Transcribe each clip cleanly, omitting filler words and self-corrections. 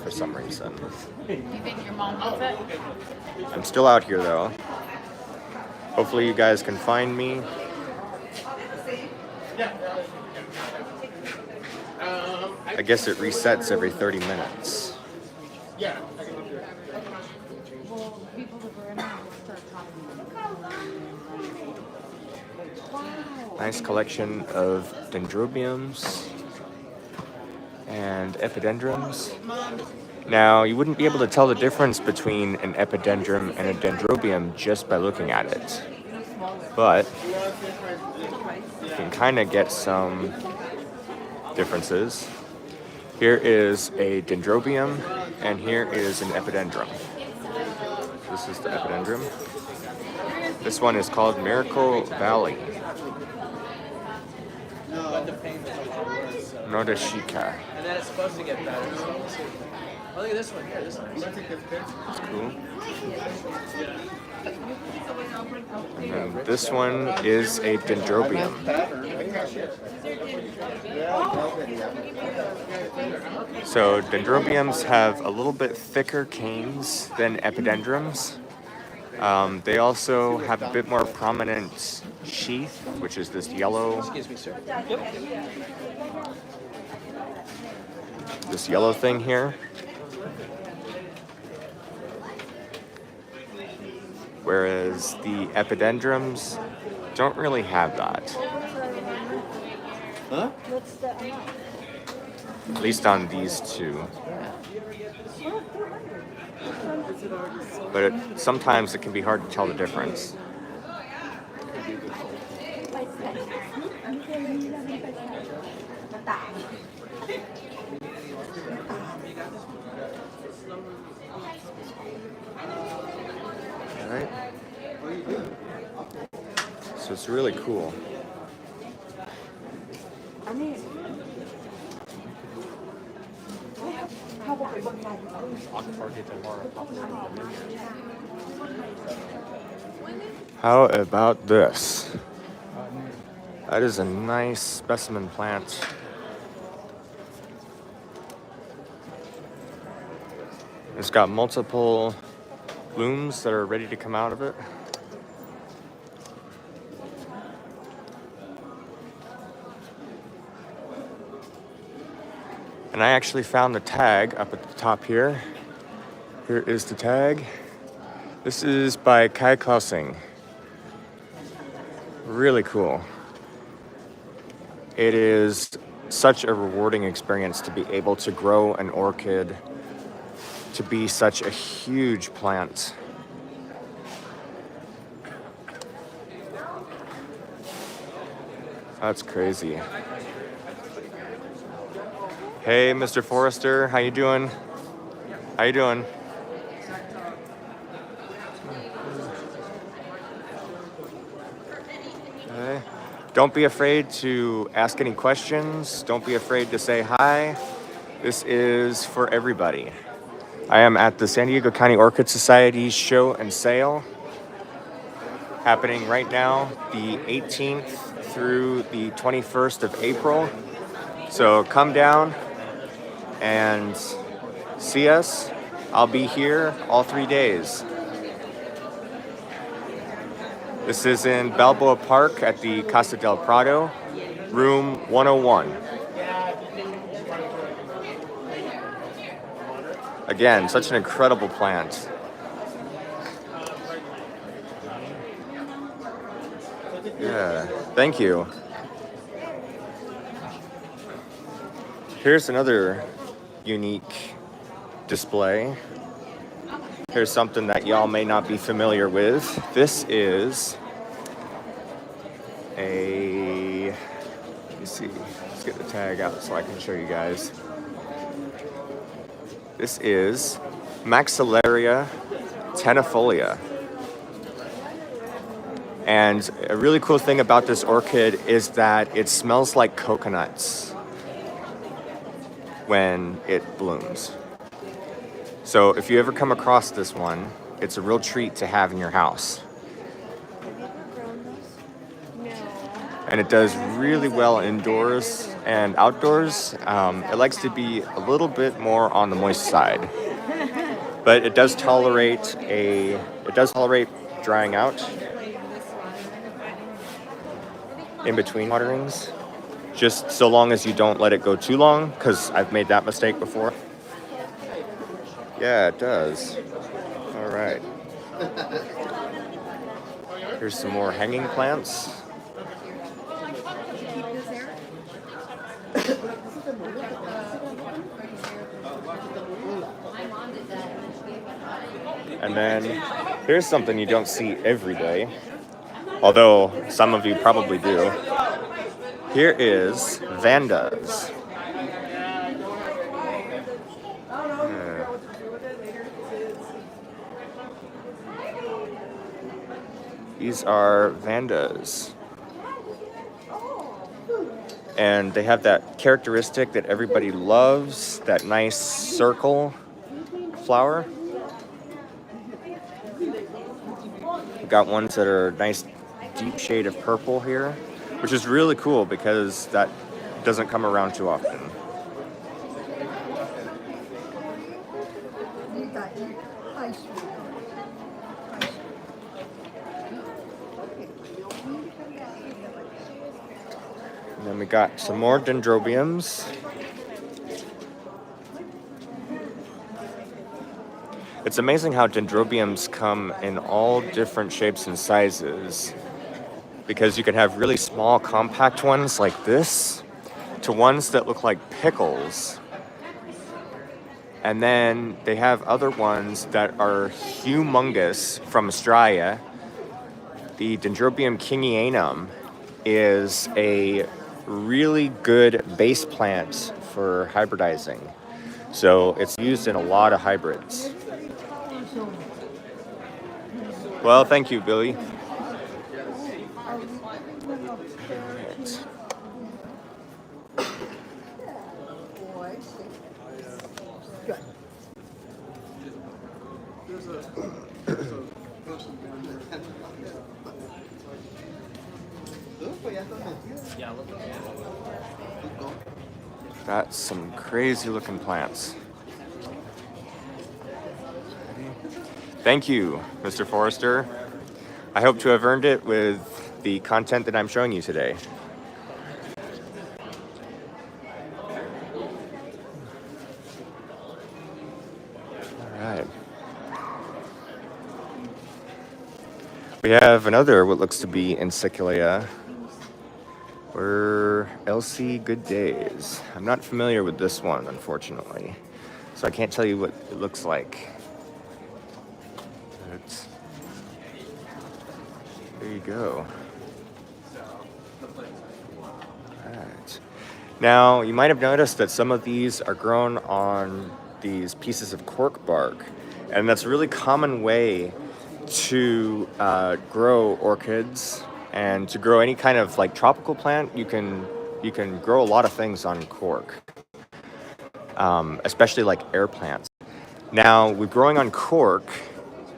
for some reason. You think your mom wants it? I'm still out here though. Hopefully you guys can find me. I guess it resets every 30 minutes. Well, people that were in there will start talking. Wow. Nice collection of dendrobiums and epidendrums. Now, you wouldn't be able to tell the difference between an epidendrum and a dendrobium just by looking at it. But you can kind of get some differences. Here is a dendrobium, and here is an epidendrum. This is the epidendrum. This one is called Miracle Valley. Nodashika. And then it's supposed to get better. So we'll see. Oh, look at this one here. This one. That's cool. And this one is a dendrobium. So dendrobiums have a little bit thicker canes than epidendrums. They also have a bit more prominent sheath, which is this yellow. Excuse me, sir. This yellow thing here. Whereas the epidendrums don't really have that. Huh? At least on these two. But sometimes it can be hard to tell the difference. Alright. So it's really cool. How about this? That is a nice specimen plant. It's got multiple blooms that are ready to come out of it. And I actually found the tag up at the top here. Here is the tag. This is by Kai Klausing. Really cool. It is such a rewarding experience to be able to grow an orchid to be such a huge plant. That's crazy. Hey, Mr. Forrester, how you doing? How you doing? Okay. Don't be afraid to ask any questions. Don't be afraid to say hi. This is for everybody. I am at the San Diego County Orchid Society's show and sale, happening right now, the 18th through the 21st of April. So come down and see us. I'll be here all 3 days. This is in Balboa Park at the Casa del Prado, room 101. Again, such an incredible plant. Yeah, thank you. Here's another unique display. Here's something that y'all may not be familiar with. This is a, let me see, let's get the tag out so I can show you guys. This is Maxillaria tenafolia. And a really cool thing about this orchid is that it smells like coconuts when it blooms. So if you ever come across this one, it's a real treat to have in your house. And it does really well indoors and outdoors, it likes to be a little bit more on the moist side. But it does tolerate drying out in between waterings, just so long as you don't let it go too long, because I've made that mistake before. Yeah, it does. All right. Here's some more hanging plants. And then here's something you don't see every day, although some of you probably do. Here is Vandas. These are Vandas. And they have that characteristic that everybody loves, that nice circle flower. We've got ones that are nice deep shade of purple here, which is really cool because that doesn't come around too often. And then we got some more dendrobiums. It's amazing how dendrobiums come in all different shapes and sizes, because you can have really small, compact ones like this to ones that look like pickles. And then they have other ones that are humongous from Australia. The Dendrobium kingianum is a really good base plant for hybridizing. So it's used in a lot of hybrids. Well, thank you, Billy. Got some crazy looking plants. Thank you, Mr. Forrester. I hope to have earned it with the content that I'm showing you today. All right. We have another what looks to be Encyclia. We're Elsie Good Days. I'm not familiar with this one, unfortunately, so I can't tell you what it looks like. But there you go. Right. Now, you might have noticed that some of these are grown on these pieces of cork bark, and that's a really common way to grow orchids. And to grow any kind of like tropical plant, you can grow a lot of things on cork, especially like air plants. Now, with growing on cork,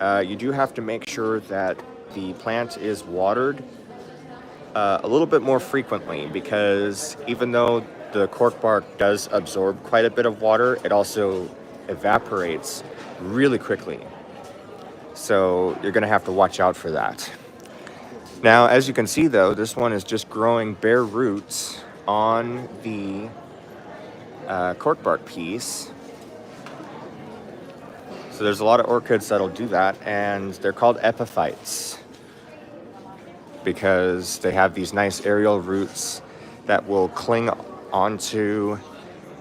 you do have to make sure that the plant is watered a little bit more frequently, because even though the cork bark does absorb quite a bit of water, it also evaporates really quickly. So you're going to have to watch out for that. Now, as you can see, though, this one is just growing bare roots on the cork bark piece. So there's a lot of orchids that'll do that, and they're called epiphytes because they have these nice aerial roots that will cling onto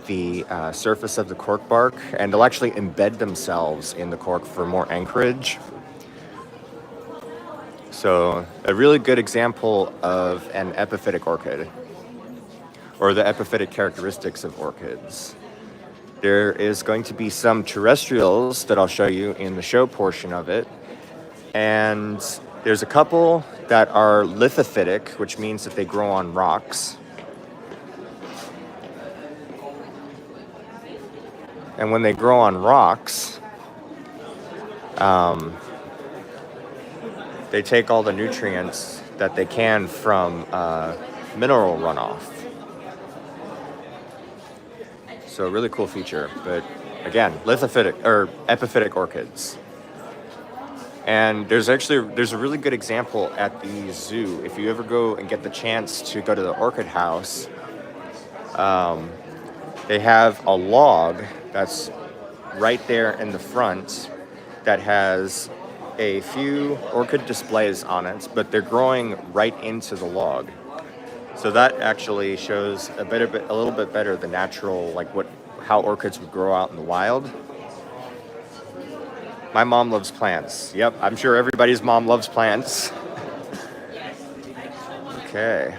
the surface of the cork bark, and they'll actually embed themselves in the cork for more anchorage. So a really good example of an epiphytic orchid, or the epiphytic characteristics of orchids. There is going to be some terrestrials that I'll show you in the show portion of it. And there's a couple that are lithophytic, which means that they grow on rocks. And when they grow on rocks, they take all the nutrients that they can from mineral runoff. So a really cool feature. But again, lithophytic or epiphytic orchids. And there's a really good example at the zoo. If you ever go and get the chance to go to the orchid house, they have a log that's right there in the front that has a few orchid displays on it, but they're growing right into the log. So that actually shows a little bit better the natural, like how orchids would grow out in the wild. My mom loves plants. Yep, I'm sure everybody's mom loves plants. Okay.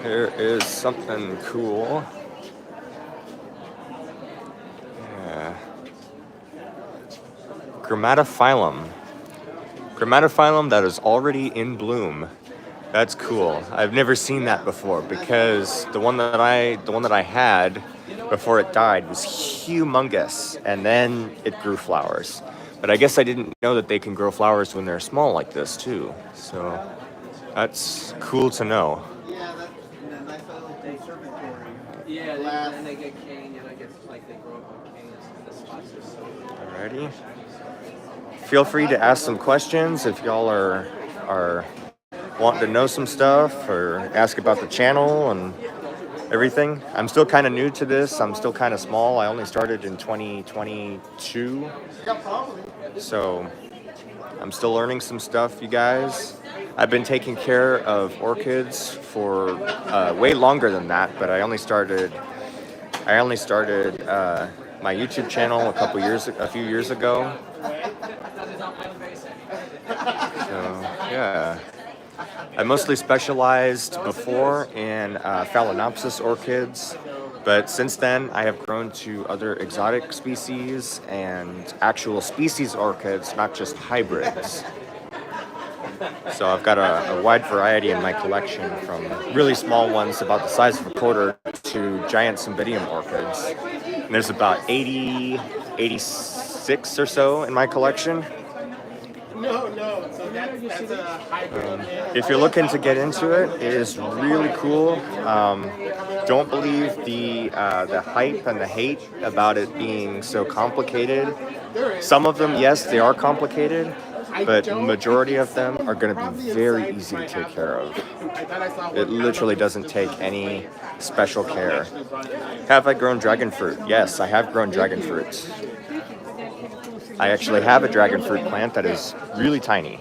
Here is something cool. Yeah. Grammatophyllum. Grammatophyllum that is already in bloom. That's cool. I've never seen that before because the one that I had before it died was humongous, and then it grew flowers. But I guess I didn't know that they can grow flowers when they're small like this too. So that's cool to know. Yeah, and they get cane, and I guess like they grow up on canes in the spots or so. Alrighty. Feel free to ask some questions if y'all are wanting to know some stuff or ask about the channel and everything. I'm still kind of new to this. I'm still kind of small. I only started in 2022. So I'm still learning some stuff, you guys. I've been taking care of orchids for way longer than that, but I only started my YouTube channel a few years ago. So yeah. I mostly specialized before in Phalaenopsis orchids, but since then I have grown to other exotic species and actual species orchids, not just hybrids. So I've got a wide variety in my collection, from really small ones about the size of a quarter to giant Cymbidium orchids. And there's about 86 or so in my collection. So that's a hybrid. If you're looking to get into it, it is really cool. Don't believe the hype and the hate about it being so complicated. Some of them, yes, they are complicated, but majority of them are going to be very easy to take care of. It literally doesn't take any special care. Have I grown dragon fruit? Yes, I have grown dragon fruit. I actually have a dragon fruit plant that is really tiny.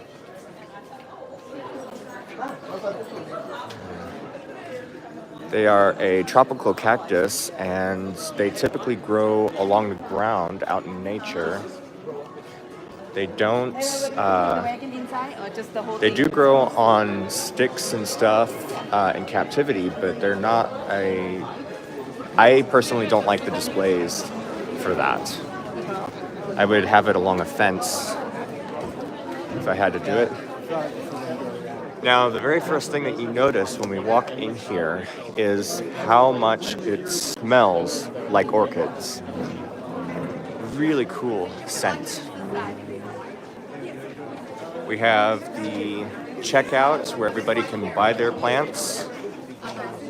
They are a tropical cactus, and they typically grow along the ground out in nature. They don't. They do grow on sticks and stuff in captivity, but they're not a. I personally don't like the displays for that. I would have it along a fence if I had to do it. Now, the very first thing that you notice when we walk in here is how much it smells like orchids. Really cool scent. We have the checkouts where everybody can buy their plants.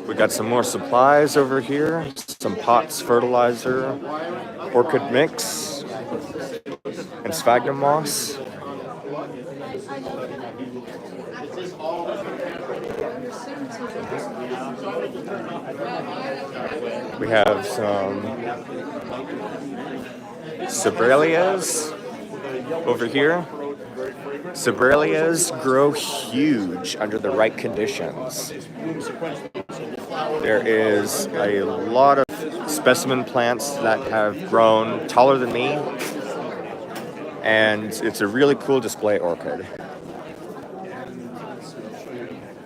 We got some more supplies over here, some pots, fertilizer, orchid mix, and sphagnum moss. We have some Sobralias over here. Sobralias grow huge under the right conditions. There is a lot of specimen plants that have grown taller than me, and it's a really cool display orchid.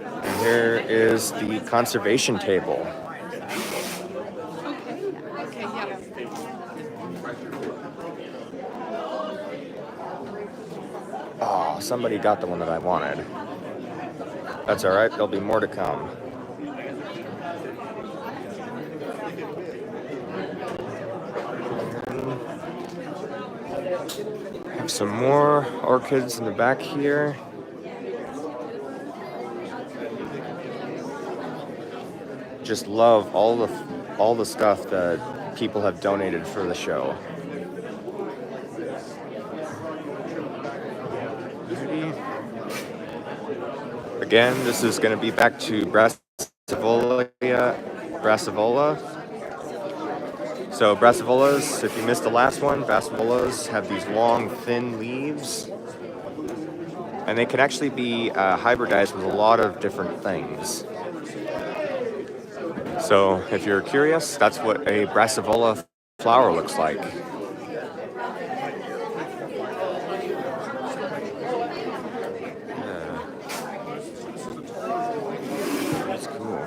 And here is the conservation table. Oh, somebody got the one that I wanted. That's all right. There'll be more to come. Have some more orchids in the back here. just love all the stuff that people have donated for the show. Again, this is going to be back to Brassivola. So Brassivolas, if you missed the last one, Brassivolas have these long, thin leaves, and they can actually be hybridized with a lot of different things. So if you're curious, that's what a Brassivola flower looks like. That's cool.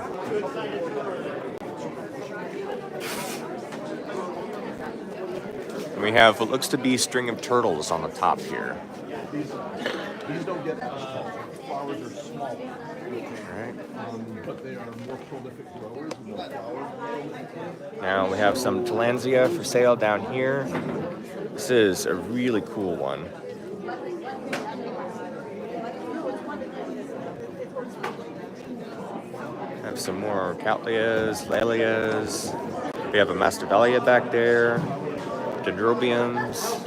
And we have what looks to be a string of turtles on the top here. These don't get flowers are small. Alright. But they are more prolific growers and more flowers. Now we have some Tillandsia for sale down here. This is a really cool one. Have some more Cattleyas, Lalias. We have a Masdevallia back there. Dendrobiums.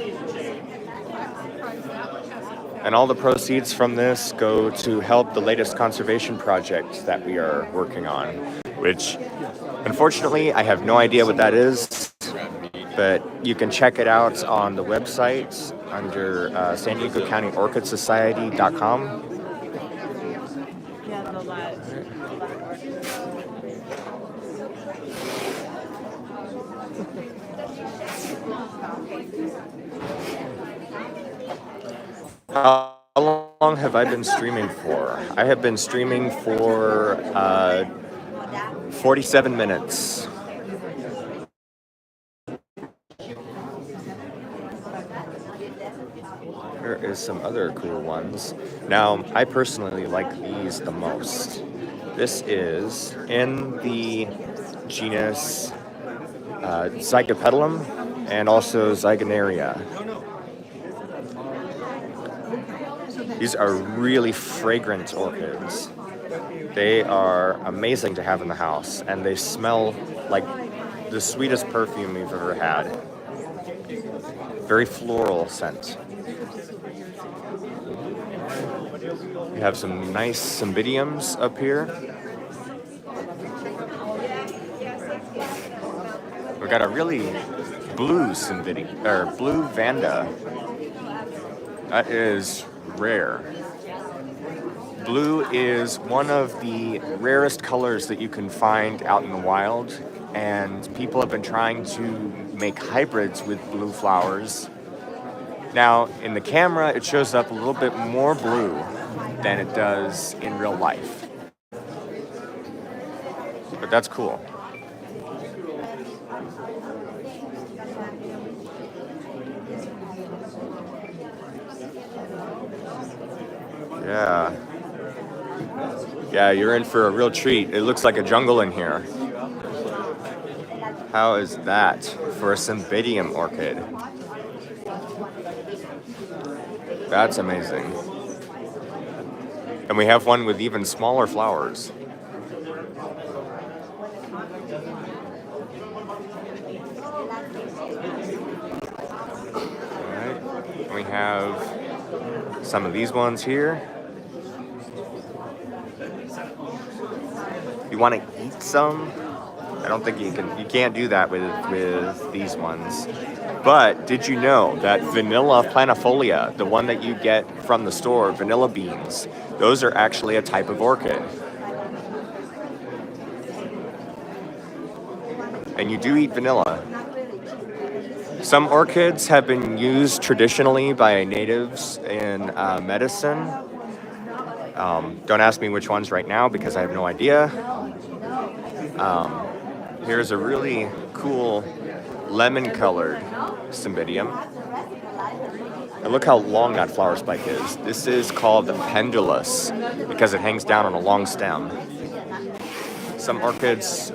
And all the proceeds from this go to help the latest conservation project that we are working on, which unfortunately I have no idea what that is, but you can check it out on the website under San Diego County Orchid Society.com. Yeah, the lot. How long have I been streaming for? I have been streaming for 47 minutes. Here is some other cool ones. Now, I personally like these the most. This is in the genus Zygopetalum and also Zygonaria. These are really fragrant orchids. They are amazing to have in the house, and they smell like the sweetest perfume you've ever had. Very floral scent. We have some nice cymbidiums up here. We got a really blue cymbidium, or blue vanda. That is rare. Blue is one of the rarest colors that you can find out in the wild, and people have been trying to make hybrids with blue flowers. Now, in the camera, it shows up a little bit more blue than it does in real life. But that's cool. Yeah. Yeah, you're in for a real treat. It looks like a jungle in here. How is that for a cymbidium orchid? That's amazing. And we have one with even smaller flowers. Alright. We have some of these ones here. You want to eat some? I don't think you can't do that with these ones. But did you know that vanilla planifolia, the one that you get from the store, vanilla beans, those are actually a type of orchid. And you do eat vanilla. Some orchids have been used traditionally by natives in medicine. Don't ask me which ones right now because I have no idea. Here's a really cool lemon-colored cymbidium. And look how long that flower spike is. This is called the pendulous because it hangs down on a long stem. Some orchids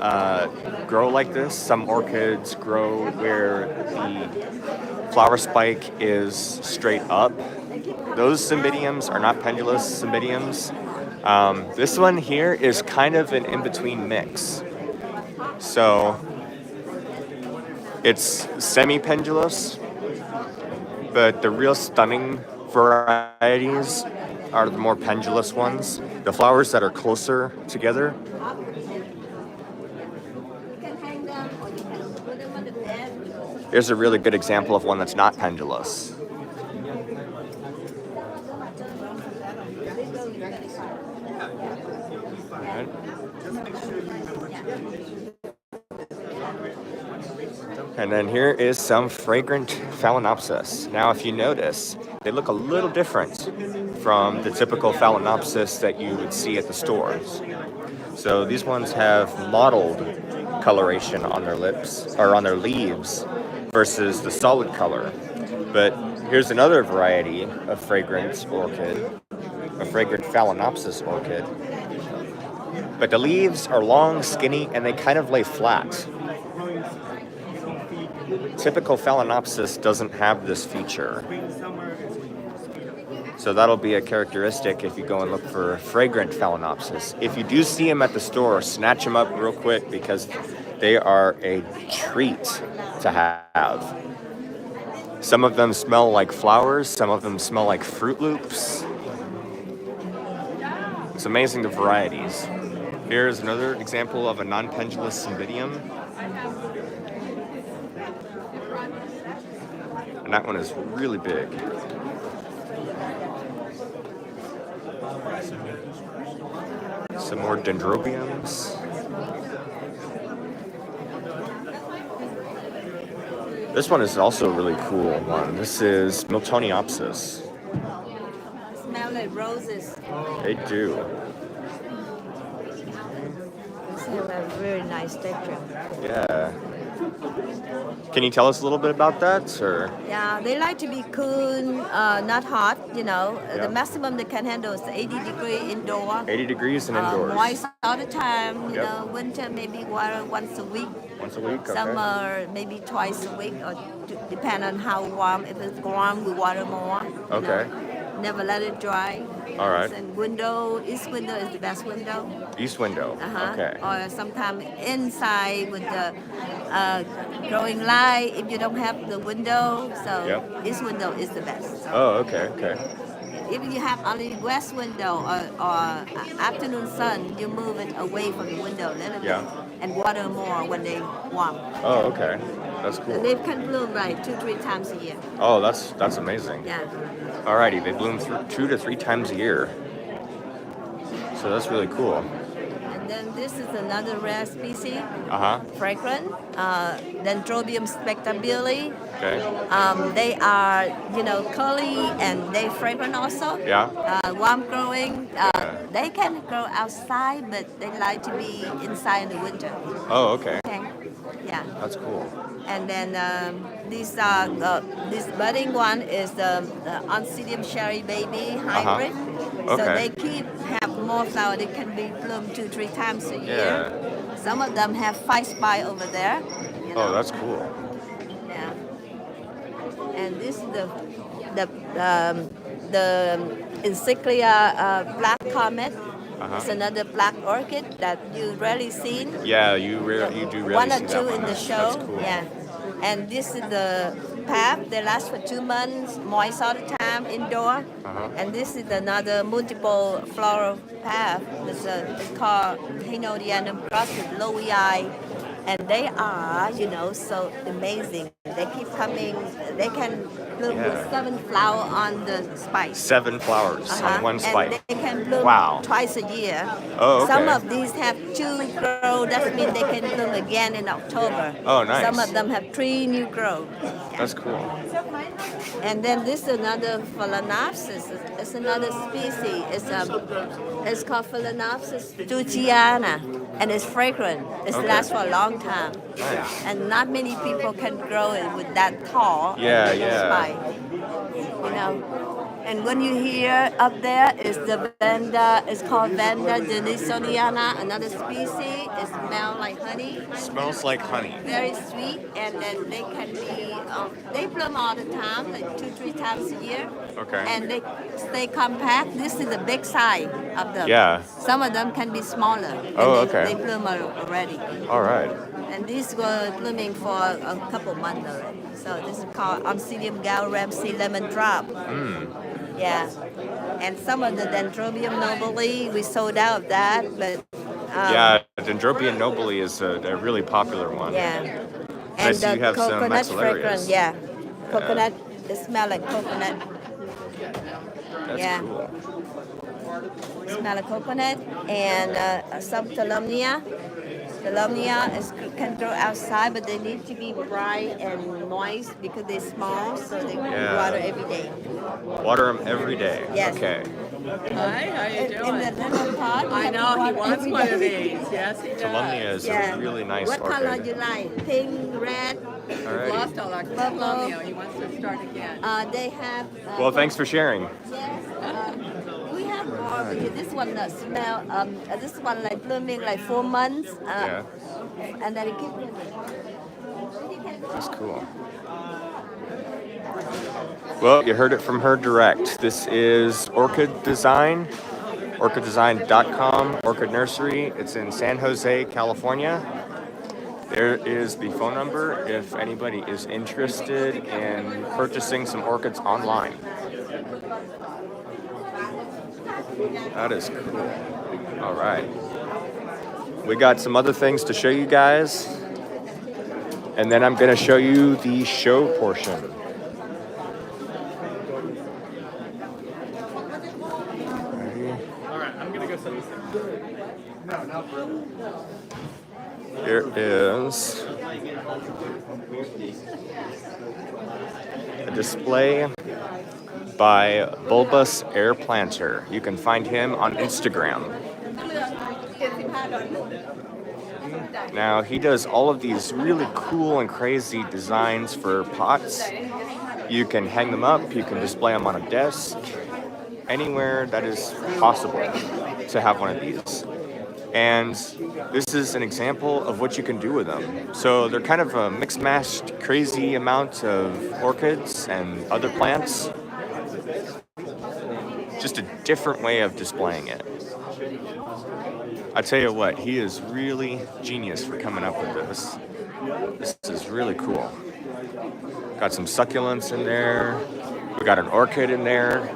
grow like this. Some orchids grow where the flower spike is straight up. Those cymbidiums are not pendulous cymbidiums. This one here is kind of an in-between mix. So it's semi-pendulous, but the real stunning varieties are the more pendulous ones. The flowers that are closer together. Here's a really good example of one that's not pendulous. Right. And then here is some fragrant Phalaenopsis. Now, if you notice, they look a little different from the typical Phalaenopsis that you would see at the stores. So these ones have mottled coloration on their lips, or on their leaves, versus the solid color. But here's another variety of fragrant orchid, a fragrant Phalaenopsis orchid. But the leaves are long, skinny, and they kind of lay flat. Typical Phalaenopsis doesn't have this feature. So that'll be a characteristic if you go and look for fragrant Phalaenopsis. If you do see them at the store, snatch them up real quick because they are a treat to have. Some of them smell like flowers, some of them smell like Fruit Loops. It's amazing the varieties. Here's another example of a non-pendulous Cymbidium. And that one is really big. Some more Dendrobiums. This one is also a really cool one. This is Miltoniopsis. Smell like roses. They do. They have a very nice texture. Yeah. Can you tell us a little bit about that, or? Yeah, they like to be cool, not hot. Yeah. The maximum they can handle is 80 degree indoor. 80 degrees and indoors. Moist all the time. Yep. Winter maybe water once a week. Once a week, okay. Summer maybe twice a week, or depend on how warm. If it's warm, we water more. Okay. Never let it dry. All right. And east window is the best window. East window. Okay. Or sometimes inside with the growing light if you don't have the window. So Yep. east window is the best. Oh, okay, okay. If you have only west window or afternoon sun, you move it away from the window a little Yeah. bit and water more when they warm. Oh, okay. That's cool. They can bloom like 2-3 times a year. Oh, that's amazing. Yeah. Alrighty, they bloom 2 to 3 times a year. So that's really cool. And then this is another rare species, Uh-huh. fragrant, Dendrobium spectabile. Okay. They are, curly and they fragrant also. Yeah. Warm growing. Yeah. They can grow outside, but they like to be inside in the winter. Oh, okay. Okay. Yeah. That's cool. And then this budding one is the Oncidium cherry baby hybrid. So Okay. they have more flower. They can be bloomed 2-3 times a year. Yeah. Some of them have 5 spikes over there. Oh, that's cool. Yeah. And this is the Encyclia black comet. Uh-huh. It's another black orchid that you rarely seen. Yeah, you do really One or see two that in one. the show. That's cool. Yeah. And this is the path. They last for 2 months, moist all the time, indoor. Uh-huh. And this is another multiple floral path. It's called Hinodianum cross with Lowii. And they are, so amazing. They keep coming. They can bloom Yeah. with 7 flowers on the spike. 7 flowers on one spike. And they can bloom Wow. twice a year. Oh, okay. Some of these have 2 grow. That means they can bloom again in October. Oh, nice. Some of them have 3 new grow. That's cool. And then this is another Phalaenopsis. It's another species. It's called Phalaenopsis stucciana, and it's fragrant. It Okay. lasts for a long time. Nice. And not many people can grow it with that tall. Yeah, with yeah. spike. And when you hear up there is the Vanda. It's called Vanda denisoniana, another species. It smells like honey. Smells like honey. Very sweet, and then they can be they bloom all the time, like 2-3 times a year. Okay. And they stay compact. This is the big size of them. Yeah. Some of them can be smaller. And Oh, they, okay. They bloom already. All right. And these were blooming for a couple months already. So this is called Oncidium galramsey lemon drop. Yeah. And some of the Dendrobium nobile, we sold out of that, but Yeah, Dendrobium nobile is a really popular one. yeah. I And see the you have some coconut maxillarias. fragrance, yeah. Coconut, it smells like coconut. That's Yeah. cool. Smell of coconut and some Tolomnia. Tolomnia can grow outside, but they need to be bright and moist because they're small, so they Yeah. water every day. Water them every day. Yes. Okay. Hi, how you In doing? the little pot, I you know, have to he water wants every one of day. these. Yes, he does. Tolomnia is a really nice What orchid. color you like? Pink, red? We've Alrighty. lost all our Columbia. He wants to start again. They have. Well, thanks for sharing. Yes. We have more over here. This one smell. This one like blooming like 4 months. Yeah. And then it keeps blooming. That's cool. Well, you heard it from her direct. This is Orchid Design, orchiddesign.com, Orchid Nursery. It's in San Jose, California. There is the phone number if anybody is interested in purchasing some orchids online. That is cool. All right. We got some other things to show you guys. And then I'm going to show you the show portion. All right, I'm gonna go set this Here is a display by Bulbous Air Planter. You can find him on Instagram. Now, he does all of these really cool and crazy designs for pots. You can hang them up, you can display them on a desk, anywhere that is possible to have one of these. And this is an example of what you can do with them. So they're kind of a mixed-matched, crazy amount of orchids and other plants. Just a different way of displaying it. I tell you what, he is really genius for coming up with this. This is really cool. Got some succulents in there. We got an orchid in there.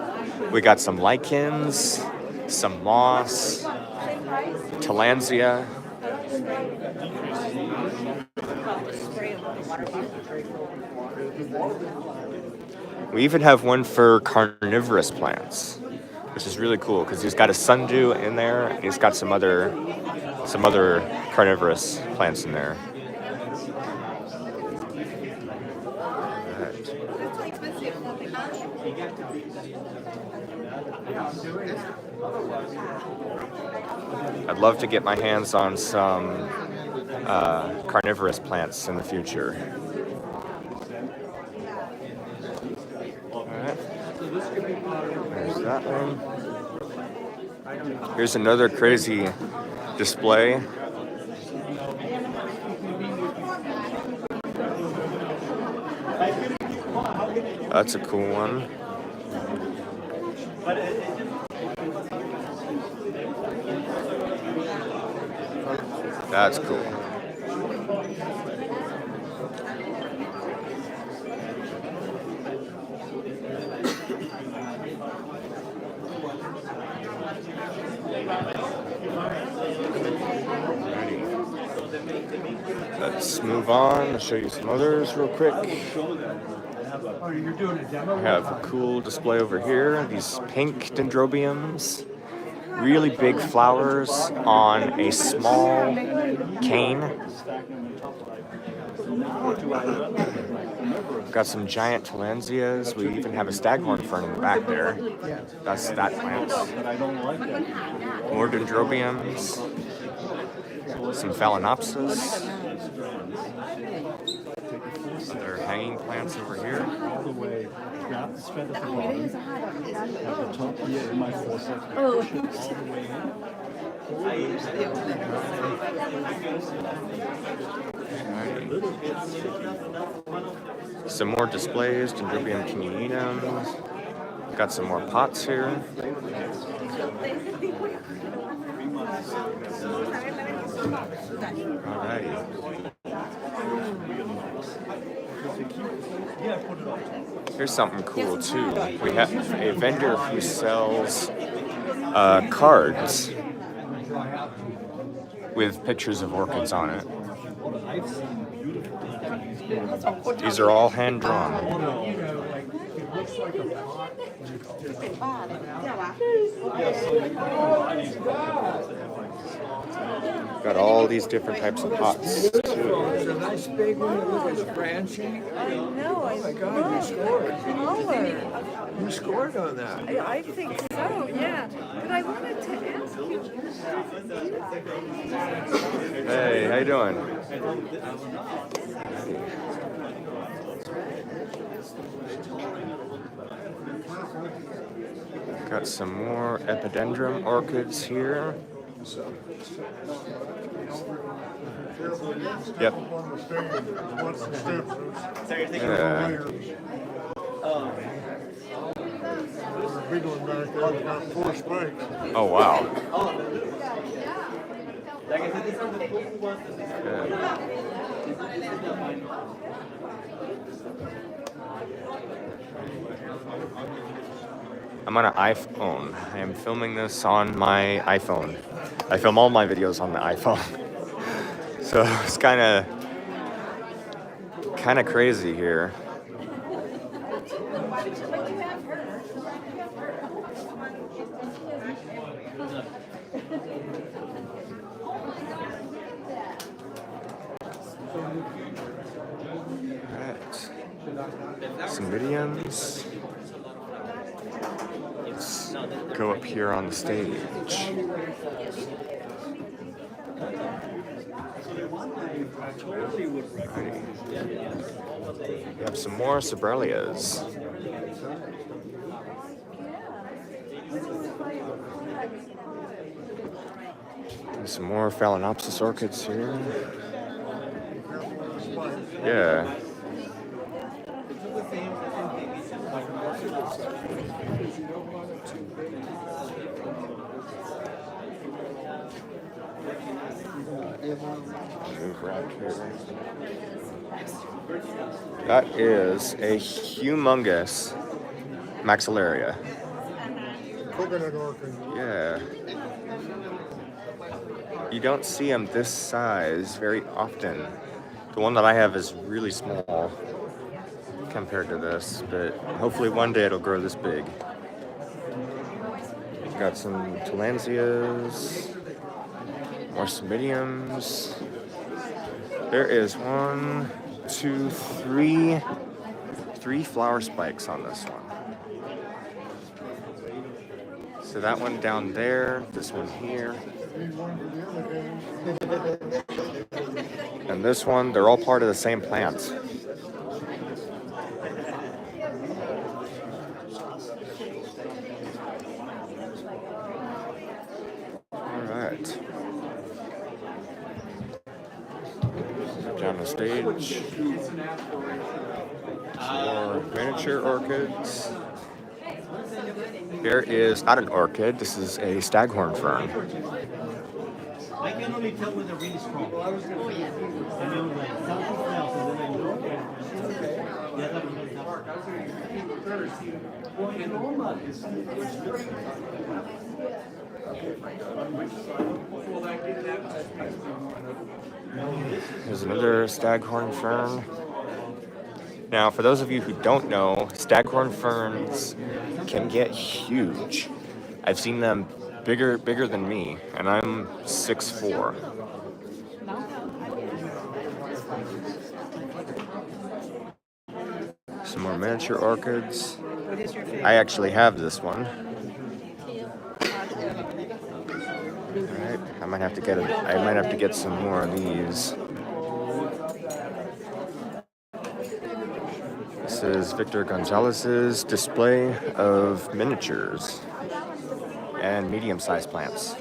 We got some lichens, some moss, tillandsia. We even have one for carnivorous plants, which is really cool because he's got a sundew in there and he's got some other carnivorous plants in there. I'd love to get my hands on some carnivorous plants in the future. Alright. There's that one. Here's another crazy display. That's a cool one. That's cool. Let's move on. I'll show you some others real quick. I have a cool display over here. These pink dendrobiums. Really big flowers on a small cane. Got some giant tillandsias. We even have a staghorn fern in the back there. That's that plant. More dendrobiums. Some phalaenopsis. Other hanging plants over here. All the way down, straight at the bottom. At the top here in my forceps. All the way in. Some more displays, Dendrobium cunilinum. Got some more pots here. Alrighty. Here's something cool too. We have a vendor who sells cards with pictures of orchids on it. These are all hand drawn. Got all these different types of pots too. There's a nice big one that looks branching. I know. Oh my God, you scored. Smaller. You scored on that. I think so, yeah. But I wanted to ask you. Hey, how you doing? Got some more epidendrum orchids here. Yep. Yeah. Big one back there, about 4 spikes. Oh wow. I'm on an iPhone. I am filming this on my iPhone. I film all my videos on the iPhone. So it's kind of crazy here. Alright. Some videos. Let's go up here on the stage. Alrighty. We have some more Sobrelias. And some more Phalaenopsis orchids here. Yeah. Move around here. That is a humongous maxillaria. Coconut orchid. Yeah. You don't see them this size very often. The one that I have is really small compared to this, but hopefully one day it'll grow this big. Got some Tillandsias, more Cymbidiums. There is 1, 2, 3 flower spikes on this one. So that one down there, this one here, and this one, they're all part of the same plant. Alright. Down the stage. More miniature orchids. Here is not an orchid, this is a staghorn fern. I can only tell when they're really strong. And they were like, something else, and then I know. The other one There's another staghorn fern. Now, for those of you who don't know, staghorn ferns can get huge. I've seen them bigger than me, and I'm 6'4". Some more miniature orchids. I actually have this one. Alright, I might have to get some more of these. This is Victor Gonzalez's display of miniatures and medium-sized plants.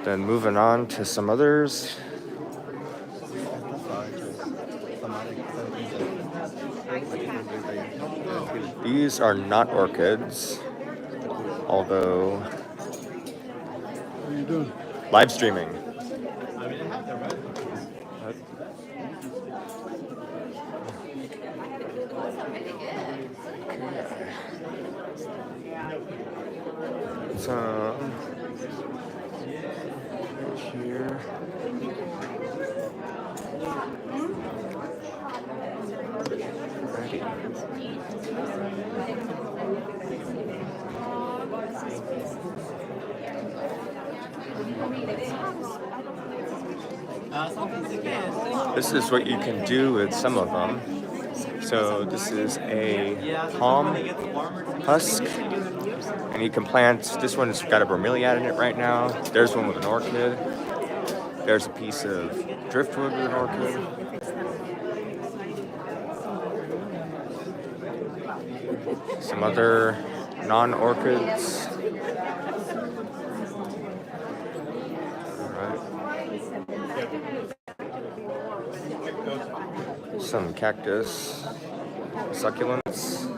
Then moving on to some others. These are not orchids, although live streaming. So here. This is what you can do with some of them. So this is a palm husk, and you can plant, this one's got a bromeliad in it right now. There's one with an orchid. There's a piece of driftwood with an orchid. Some other non-orchids. Some cactus, succulents.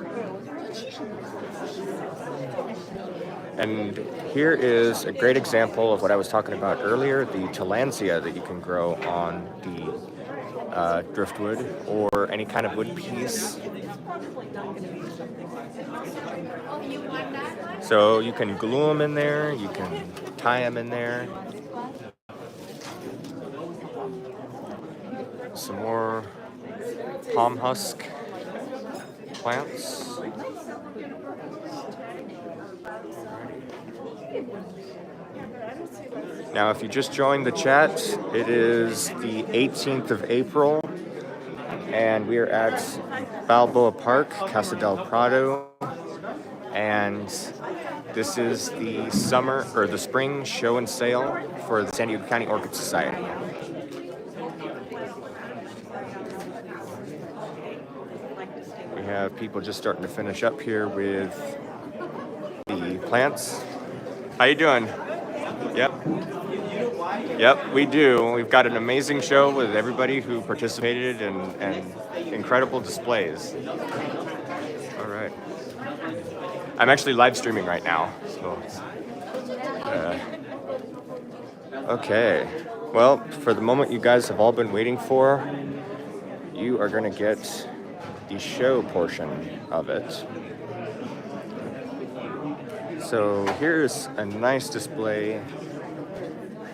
And here is a great example of what I was talking about earlier, the tillandsia that you can grow on the driftwood or any kind of wood piece. So you can glue them in there, you can tie them in there. Some more palm husk plants. Now, if you just joined the chat, it is the 18th of April, and we are at Balboa Park, Casa del Prado, and this is the summer or the spring show and sale for the San Diego County Orchid Society. We have people just starting to finish up here with the plants. How you doing? Yep. Yep, we do. We've got an amazing show with everybody who participated and incredible displays. All right. I'm actually live streaming right now. So, okay. Well, for the moment you guys have all been waiting for, you are going to get the show portion of it. So here's a nice display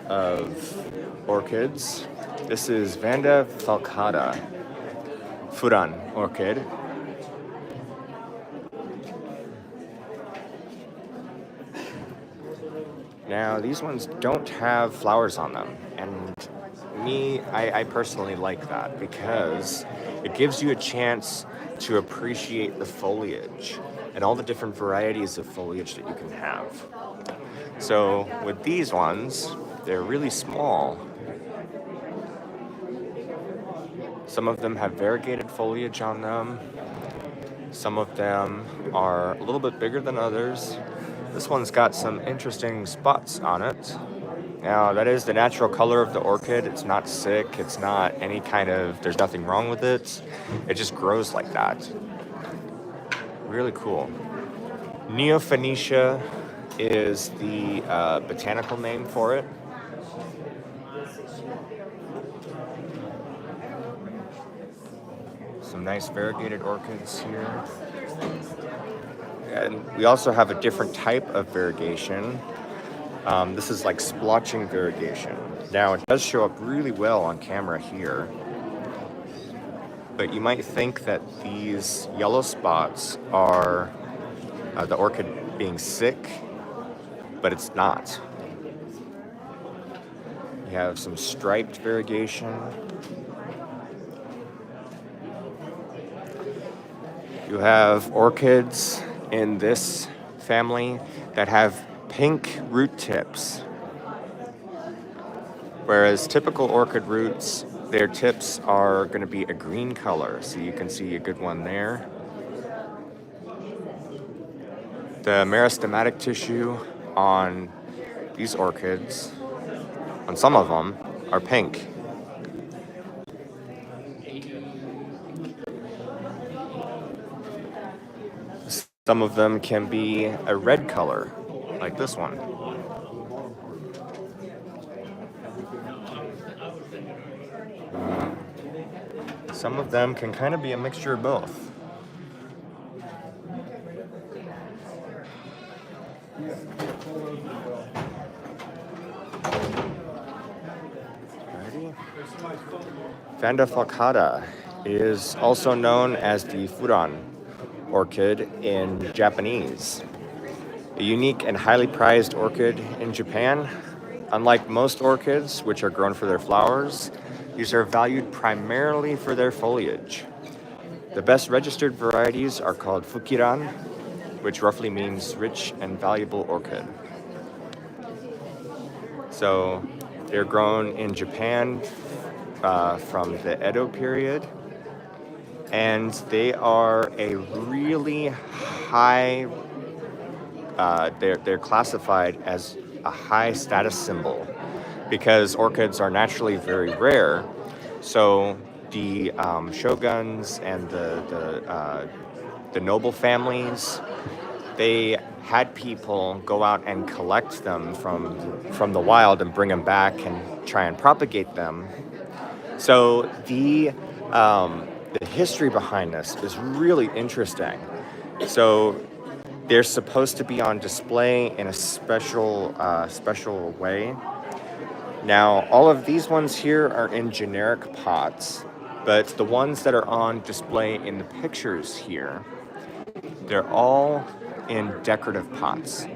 of orchids. This is Vanda falcata, Furan orchid. Now these ones don't have flowers on them, and I personally like that because it gives you a chance to appreciate the foliage and all the different varieties of foliage that you can have. So with these ones, they're really small. Some of them have variegated foliage on them. Some of them are a little bit bigger than others. This one's got some interesting spots on it. Now, that is the natural color of the orchid. It's not sick. It's not any kind of, there's nothing wrong with it. It just grows like that. Really cool. Neophanetia is the botanical name for it. Some nice variegated orchids here. And we also have a different type of variegation. This is like splotching variegation. Now, it does show up really well on camera here, but you might think that these yellow spots are the orchid being sick, but it's not. You have some striped variegation. You have orchids in this family that have pink root tips, whereas typical orchid roots, their tips are going to be a green color. So you can see a good one there. The meristematic tissue on these orchids, on some of them, are pink. Some of them can be a red color, like this one. Some of them can kind of be a mixture of both. Alrighty. Vanda falcata is also known as the furan orchid in Japanese. A unique and highly prized orchid in Japan. Unlike most orchids, which are grown for their flowers, these are valued primarily for their foliage. The best registered varieties are called fukiran, which roughly means rich and valuable orchid. So they're grown in Japan from the Edo period, and they are a really high, they're classified as a high status symbol because orchids are naturally very rare. So the shoguns and the noble families, they had people go out and collect them from the wild and bring them back and try and propagate them. So the history behind this is really interesting. So they're supposed to be on display in a special way. Now, all of these ones here are in generic pots, but the ones that are on display in the pictures here, they're all in decorative pots.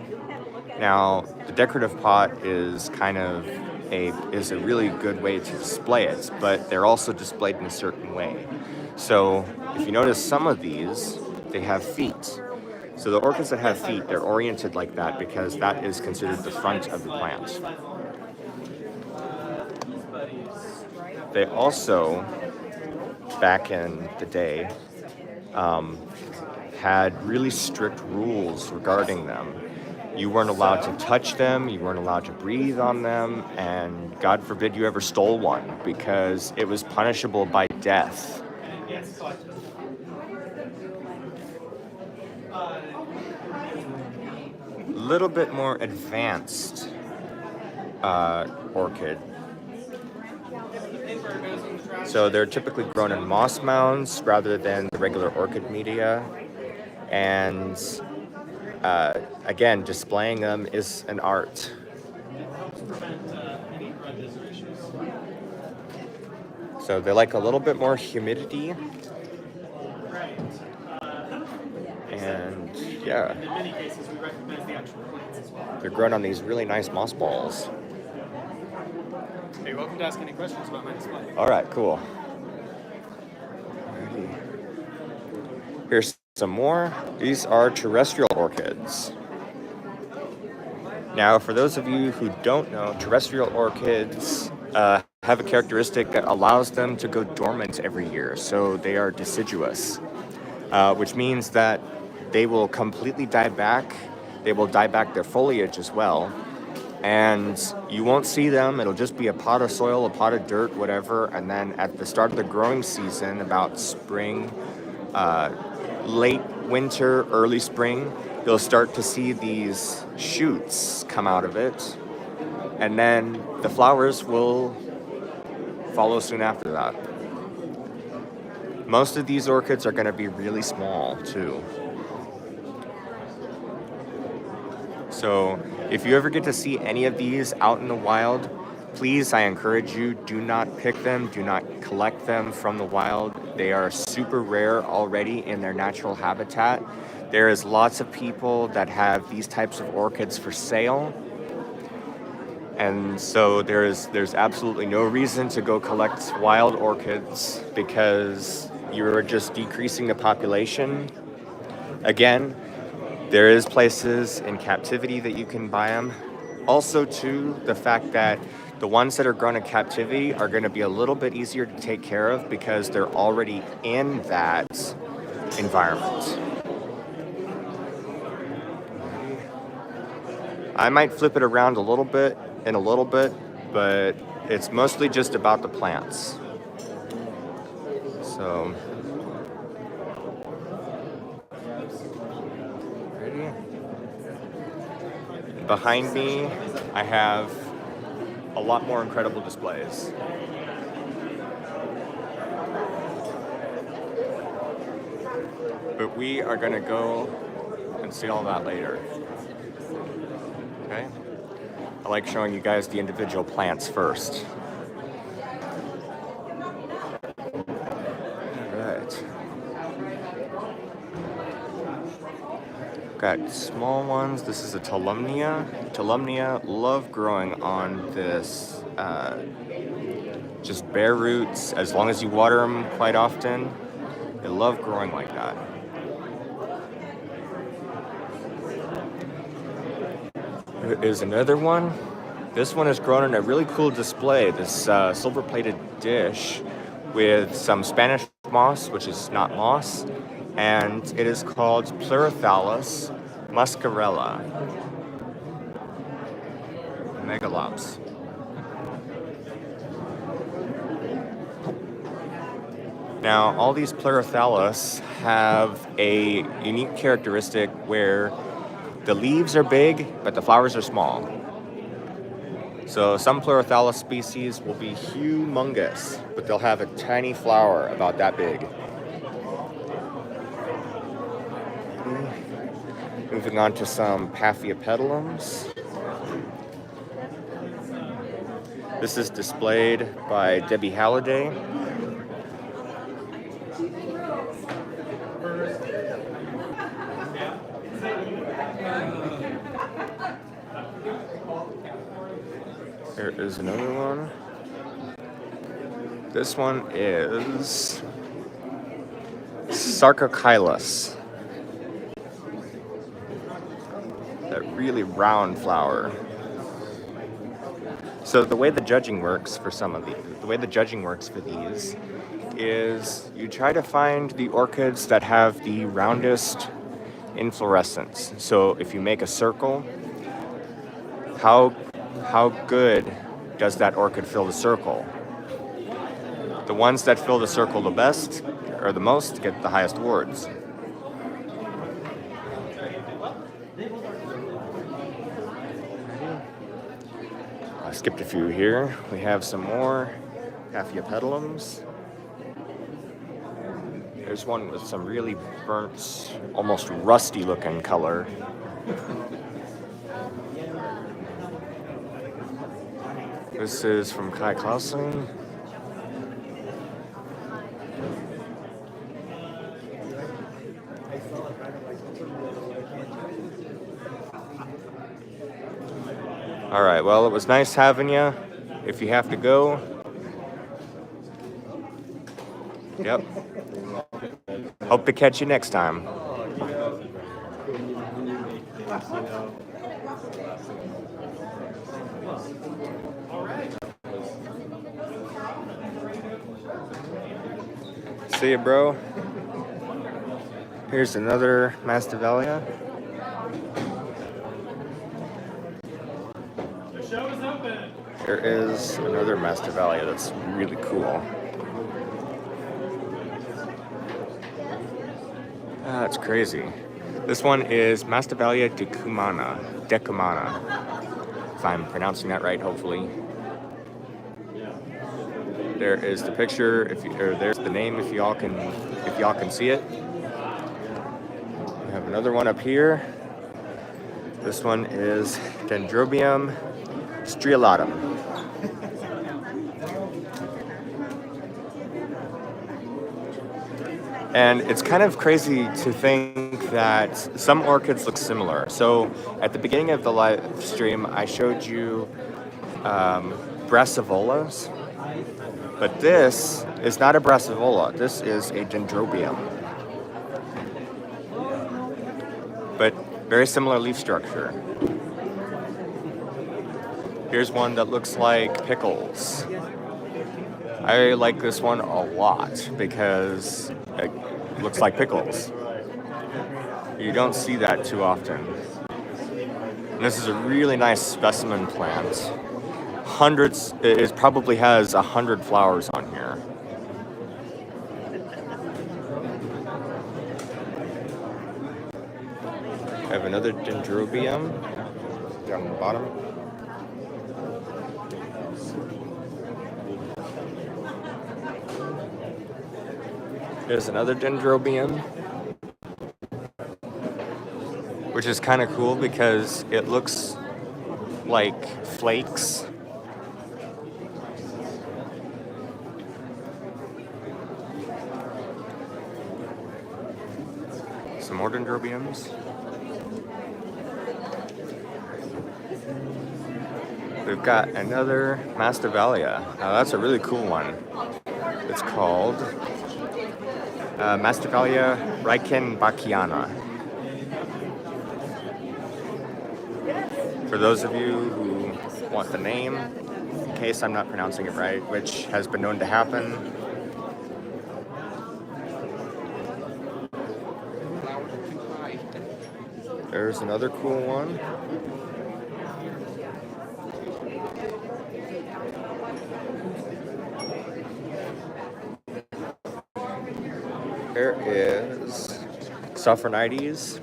Now, the decorative pot is kind of a really good way to display it, but they're also displayed in a certain way. So if you notice some of these, they have feet. So the orchids that have feet, they're oriented like that because that is considered the front of the plant. They also, back in the day, had really strict rules regarding them. You weren't allowed to touch them, you weren't allowed to breathe on them, and God forbid you ever stole one because it was punishable by death. Little bit more advanced orchid. So they're typically grown in moss mounds rather than the regular orchid media. And again, displaying them is an art. So they like a little bit more humidity. And yeah, in many cases, we recognize the actual plants as well. they're grown on these really nice moss balls. Hey, you're welcome to ask any questions about my display. All right, cool. Here's some more. These are terrestrial orchids. Now, for those of you who don't know, terrestrial orchids have a characteristic that allows them to go dormant every year. So they are deciduous, which means that they will completely die back. They will die back their foliage as well. And you won't see them. It'll just be a pot of soil, a pot of dirt, whatever. And then at the start of the growing season, about spring, late winter, early spring, you'll start to see these shoots come out of it. And then the flowers will follow soon after that. Most of these orchids are going to be really small too. So if you ever get to see any of these out in the wild, please, I encourage you, do not pick them, do not collect them from the wild. They are super rare already in their natural habitat. There is lots of people that have these types of orchids for sale. And so there's absolutely no reason to go collect wild orchids because you're just decreasing the population. Again, there is places in captivity that you can buy them. Also, too, the fact that the ones that are grown in captivity are going to be a little bit easier to take care of because they're already in that environment. I might flip it around a little bit in a little bit, but it's mostly just about the plants. So, ready? Behind me, I have a lot more incredible displays. But we are gonna go and see all that later. Okay? I like showing you guys the individual plants first. Alright. Got small ones. This is a Tolumnia. Tolumnia love growing on this just bare roots. As long as you water them quite often, they love growing like that. There is another one. This one is grown in a really cool display, this silver-plated dish with some Spanish moss, which is not moss, and it is called Pleurothallus muscarella megalops. Now, all these Pleurothallus have a unique characteristic where the leaves are big, but the flowers are small. So some Pleurothallus species will be humongous, but they'll have a tiny flower about that big. Moving on to some Paphiopedilums. This is displayed by Debbie Halliday. There is another one. This one is Sarcochilus. That really round flower. So the way the judging works for these is you try to find the orchids that have the roundest inflorescence. So if you make a circle, how good does that orchid fill the circle? The ones that fill the circle the best or the most get the highest awards. I skipped a few here. We have some more Paphiopedilums. There's one with some really burnt, almost rusty looking color. This is from Kai Clausen. All right, well, it was nice having you. If you have to go. Yep. Hope to catch you next time. See ya, bro. Here's another Masdevallia. There is another Masdevallia that's really cool. That's crazy. This one is Masdevallia decumana, if I'm pronouncing that right, hopefully. There is the picture, there's the name if y'all can see it. We have another one up here. This one is Dendrobium striatum. And it's kind of crazy to think that some orchids look similar. So at the beginning of the live stream, I showed you Brassivolas, but this is not a Brassivola. This is a Dendrobium, but very similar leaf structure. Here's one that looks like pickles. I like this one a lot because it looks like pickles. You don't see that too often. And this is a really nice specimen plant. Hundreds, it probably has 100 flowers on here. I have another dendrobium down on the bottom. There's another dendrobium, which is kind of cool because it looks like flakes. Some more dendrobiums. We've got another Masdevallia. Now that's a really cool one. It's called Masdevallia reichenbachkiana. For those of you who want the name, in case I'm not pronouncing it right, which has been known to happen, there's another cool one. There is Sophronides.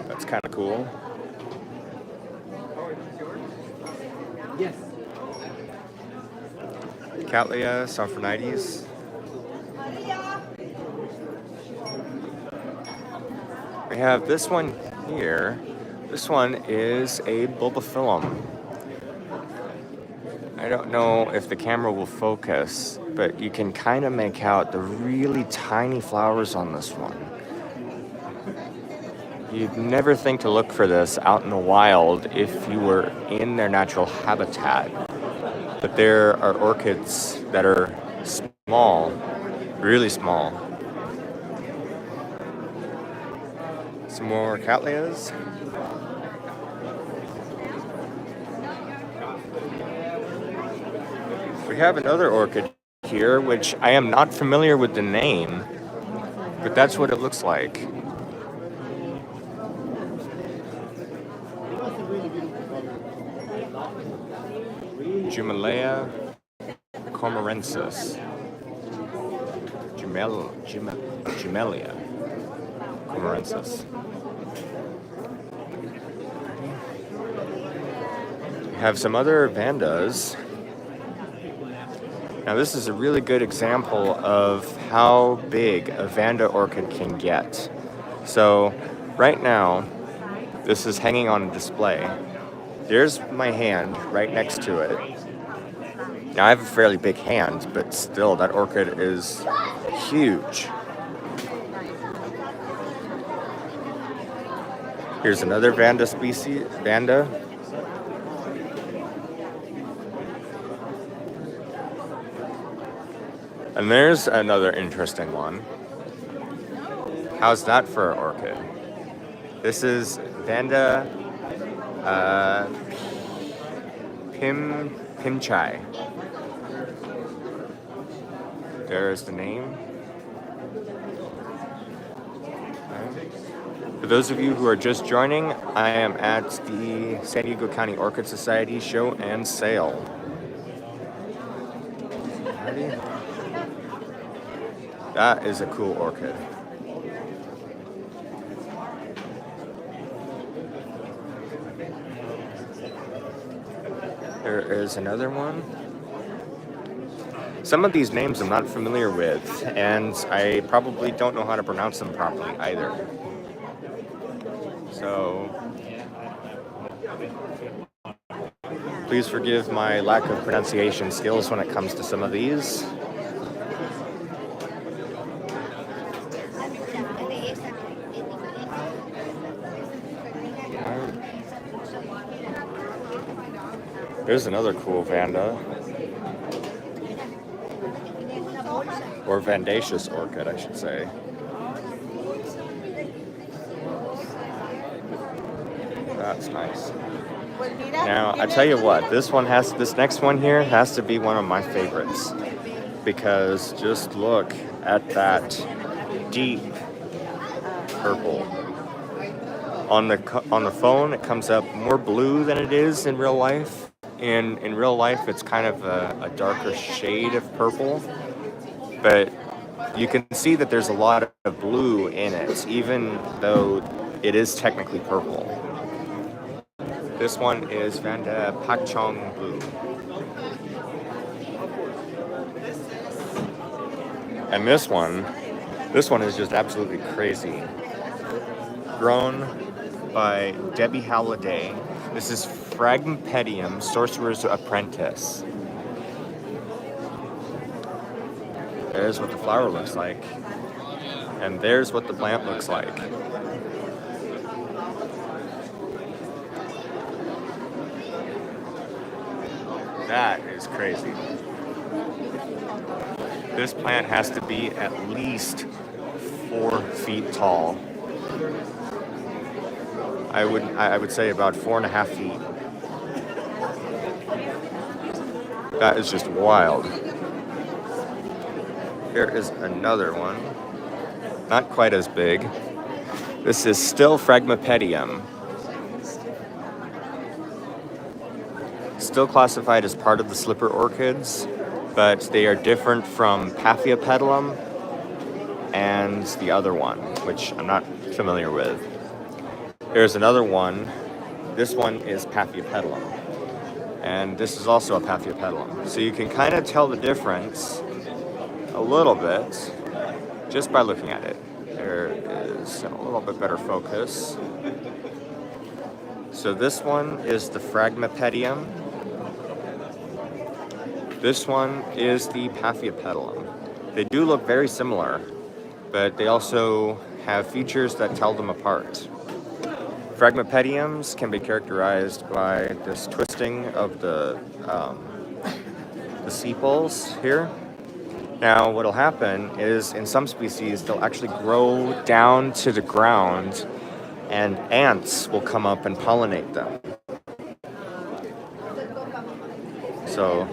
That's kind of cool. Yes. Cattleya Sophronides. We have this one here. This one is a bulbophyllum. I don't know if the camera will focus, but you can kind of make out the really tiny flowers on this one. You'd never think to look for this out in the wild if you were in their natural habitat. But there are orchids that are small, really small. Some more Cattleyas. We have another orchid here, which I am not familiar with the name, but that's what it looks like. Jumelea cormorensis. Jumelia cormorensis. We have some other vandas. Now this is a really good example of how big a vanda orchid can get. So right now, this is hanging on a display. There's my hand right next to it. Now I have a fairly big hand, but still that orchid is huge. Here's another vanda species, vanda. And there's another interesting one. How's that for an orchid? This is Vanda Pimchai. There's the name. For those of you who are just joining, I am at the San Diego County Orchid Society show and sale. Ready? That is a cool orchid. There is another one. Some of these names I'm not familiar with, and I probably don't know how to pronounce them properly either. So, please forgive my lack of pronunciation skills when it comes to some of these. There's another cool vanda, or vandaceous orchid, I should say. That's nice. Now, I tell you what, this next one here has to be one of my favorites, because just look at that deep purple. On the phone, it comes up more blue than it is in real life. In real life, it's kind of a darker shade of purple, but you can see that there's a lot of blue in it, even though it is technically purple. This one is Van de Pachong Blue. And this one is just absolutely crazy. Grown by Debbie Halliday. This is Phragmipedium Sorcerer's Apprentice. There's what the flower looks like. And there's what the plant looks like. That is crazy. This plant has to be at least 4 feet tall. I would say about 4.5 feet. That is just wild. Here is another one. Not quite as big. This is still Phragmipedium. Still classified as part of the slipper orchids, but they are different from Paphiopedilum and the other one, which I'm not familiar with. There's another one. This one is Paphiopedilum, and this is also a Paphiopedilum. So you can kind of tell the difference a little bit just by looking at it. There is a little bit better focus. So this one is the Phragmipedium. This one is the Paphiopedilum. They do look very similar, but they also have features that tell them apart. Phragmipediums can be characterized by this twisting of the sepals here. Now, what'll happen is in some species, they'll actually grow down to the ground and ants will come up and pollinate them. So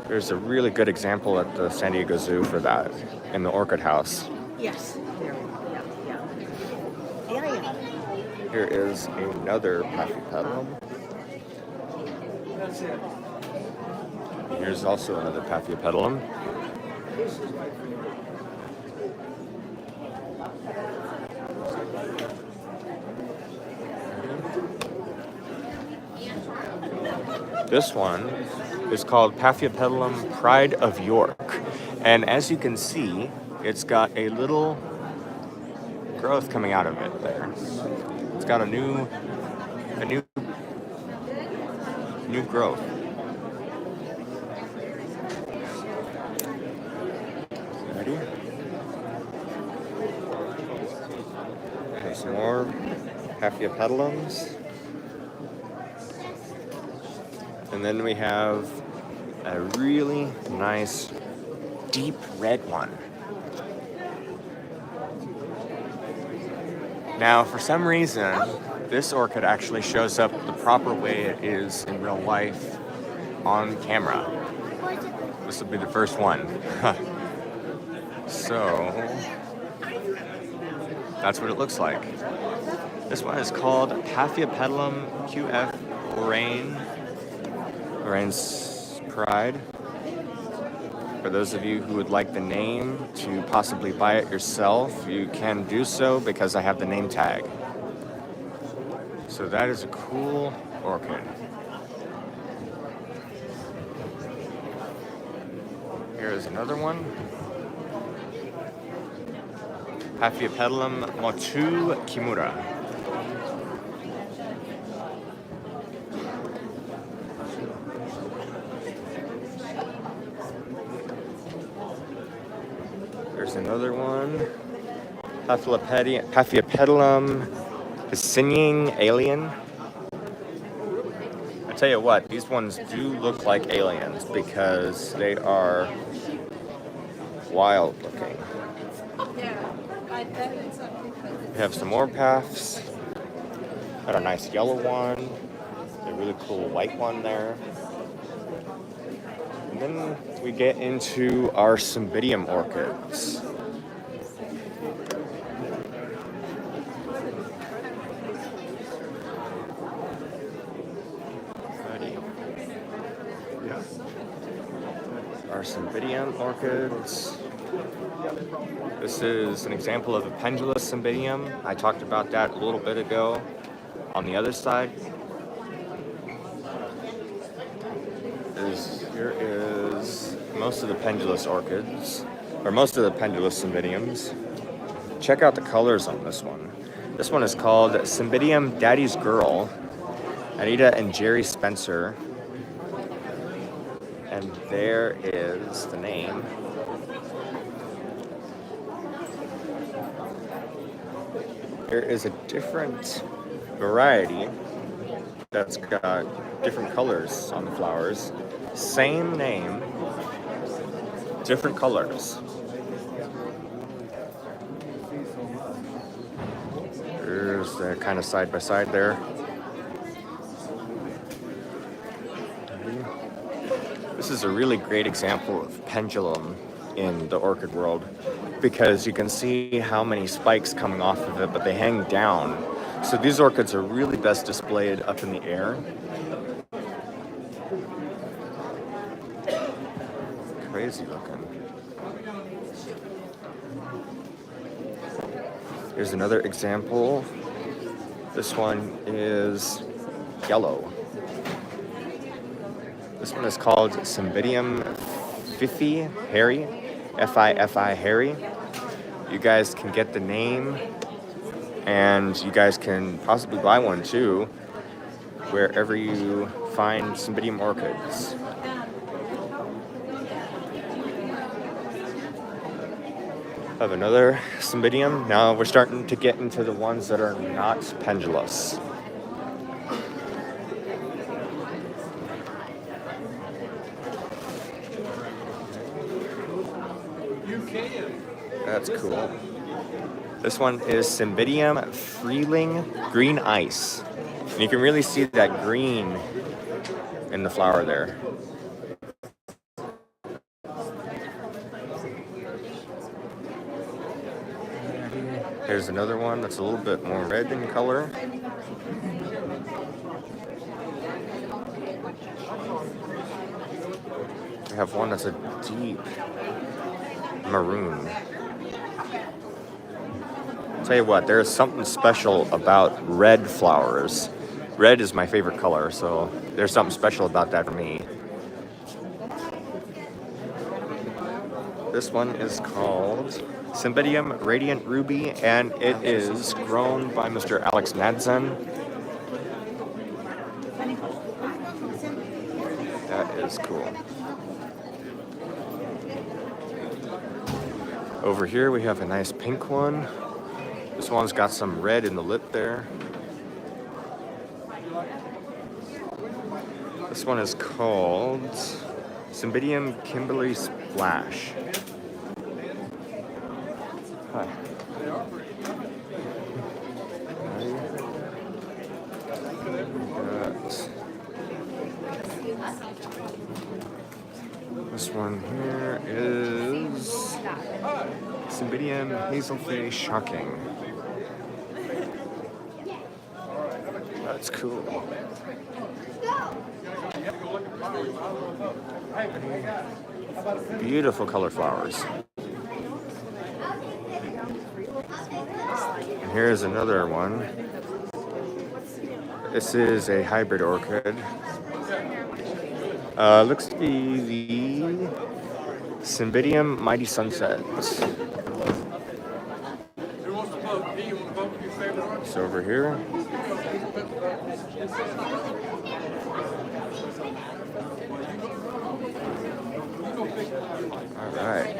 there's a really good example at the San Diego Zoo for that in the orchid house. Yes. There we go. Yeah. Here is another Paphiopedilum. Here's also another Paphiopedilum. This one is called Paphiopedilum Pride of York. And as you can see, it's got a little growth coming out of it there. It's got a new growth. Ready? Okay, some more Paphiopedilums. And then we have a really nice deep red one. Now, for some reason, this orchid actually shows up the proper way it is in real life on camera. This will be the first one. So, that's what it looks like. This one is called Paphiopedilum QF Lorraine's Pride. For those of you who would like the name to possibly buy it yourself, you can do so because I have the name tag. So that is a cool orchid. Here is another one. Paphiopedilum Motu Kimura. There's another one. Paphiopedilum Pisciniing Alien. I tell you what, these ones do look like aliens because they are wild looking. We have some more paths. Got a nice yellow one. A really cool white one there. And then we get into our Cymbidium orchids. more Cymbidium orchids. This is an example of a pendulous Cymbidium. I talked about that a little bit ago on the other side. Here is most of the pendulous orchids, or most of the pendulous Cymbidiums. Check out the colors on this one. This one is called Cymbidium Daddy's Girl, Anita and Jerry Spencer. And there is the name. There is a different variety that's got different colors on the flowers. Same name, different colors. There's the kind of side by side there. This is a really great example of pendulum in the orchid world because you can see how many spikes coming off of it, but they hang down. So these orchids are really best displayed up in the air. Crazy looking. Here's another example. This one is yellow. This one is called Cymbidium Fifi Harry, F-I-F-I Harry. You guys can get the name, and you guys can possibly buy one too, wherever you find Cymbidium orchids. Have another Cymbidium. Now we're starting to get into the ones that are not pendulous. That's cool. This one is Cymbidium Freeling Green Ice. And you can really see that green in the flower there. Here's another one that's a little bit more red in color. We have one that's a deep maroon. Tell you what, there's something special about red flowers. Red is my favorite color, so there's something special about that for me. This one is called Cymbidium Radiant Ruby, and it is grown by Mr. Alex Madsen. That is cool. Over here we have a nice pink one. This one's got some red in the lip there. This one is called Cymbidium Kimberly Splash. Hi. This one here is Cymbidium Hazelface Shocking. That's cool. Beautiful color flowers. And here's another one. This is a hybrid orchid. Looks to be the Cymbidium Mighty Sunset. It's over here. All right.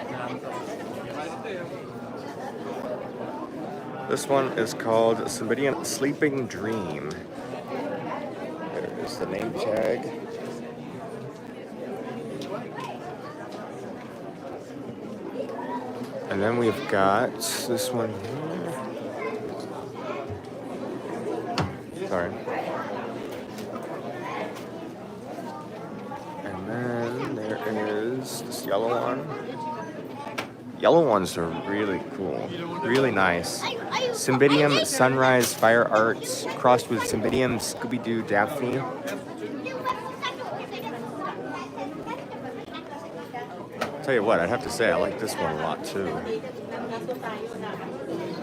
This one is called Cymbidium Sleeping Dream. There is the name tag. And then we've got this one here. Sorry. And then there is this yellow one. Yellow ones are really cool, really nice. Cymbidium Sunrise Fire Arts crossed with Cymbidium Scooby-Doo Daphne. Tell you what, I'd have to say I like this one a lot too.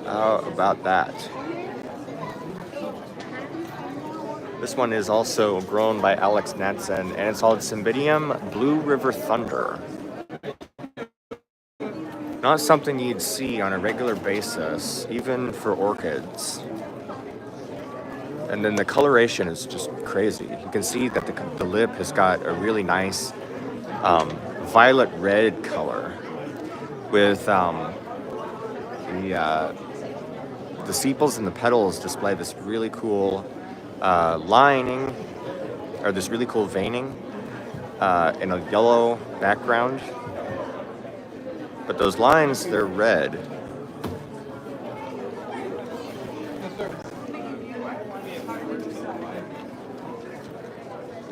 How about that? This one is also grown by Alex Nansen, and it's called Cymbidium Blue River Thunder. Not something you'd see on a regular basis, even for orchids. And then the coloration is just crazy. You can see that the lip has got a really nice violet red color with the sepals and the petals display this really cool lining, or this really cool veining in a yellow background. But those lines, they're red.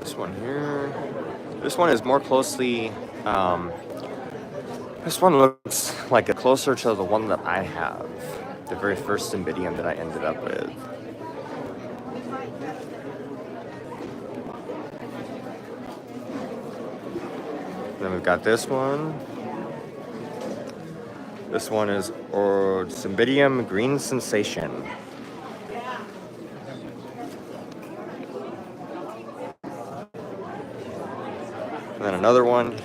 This one here. This one is more closely, this one looks like a closer to the one that I have. The very first Cymbidium that I ended up with. Then we've got this one. This one is Cymbidium Green Sensation. And then another one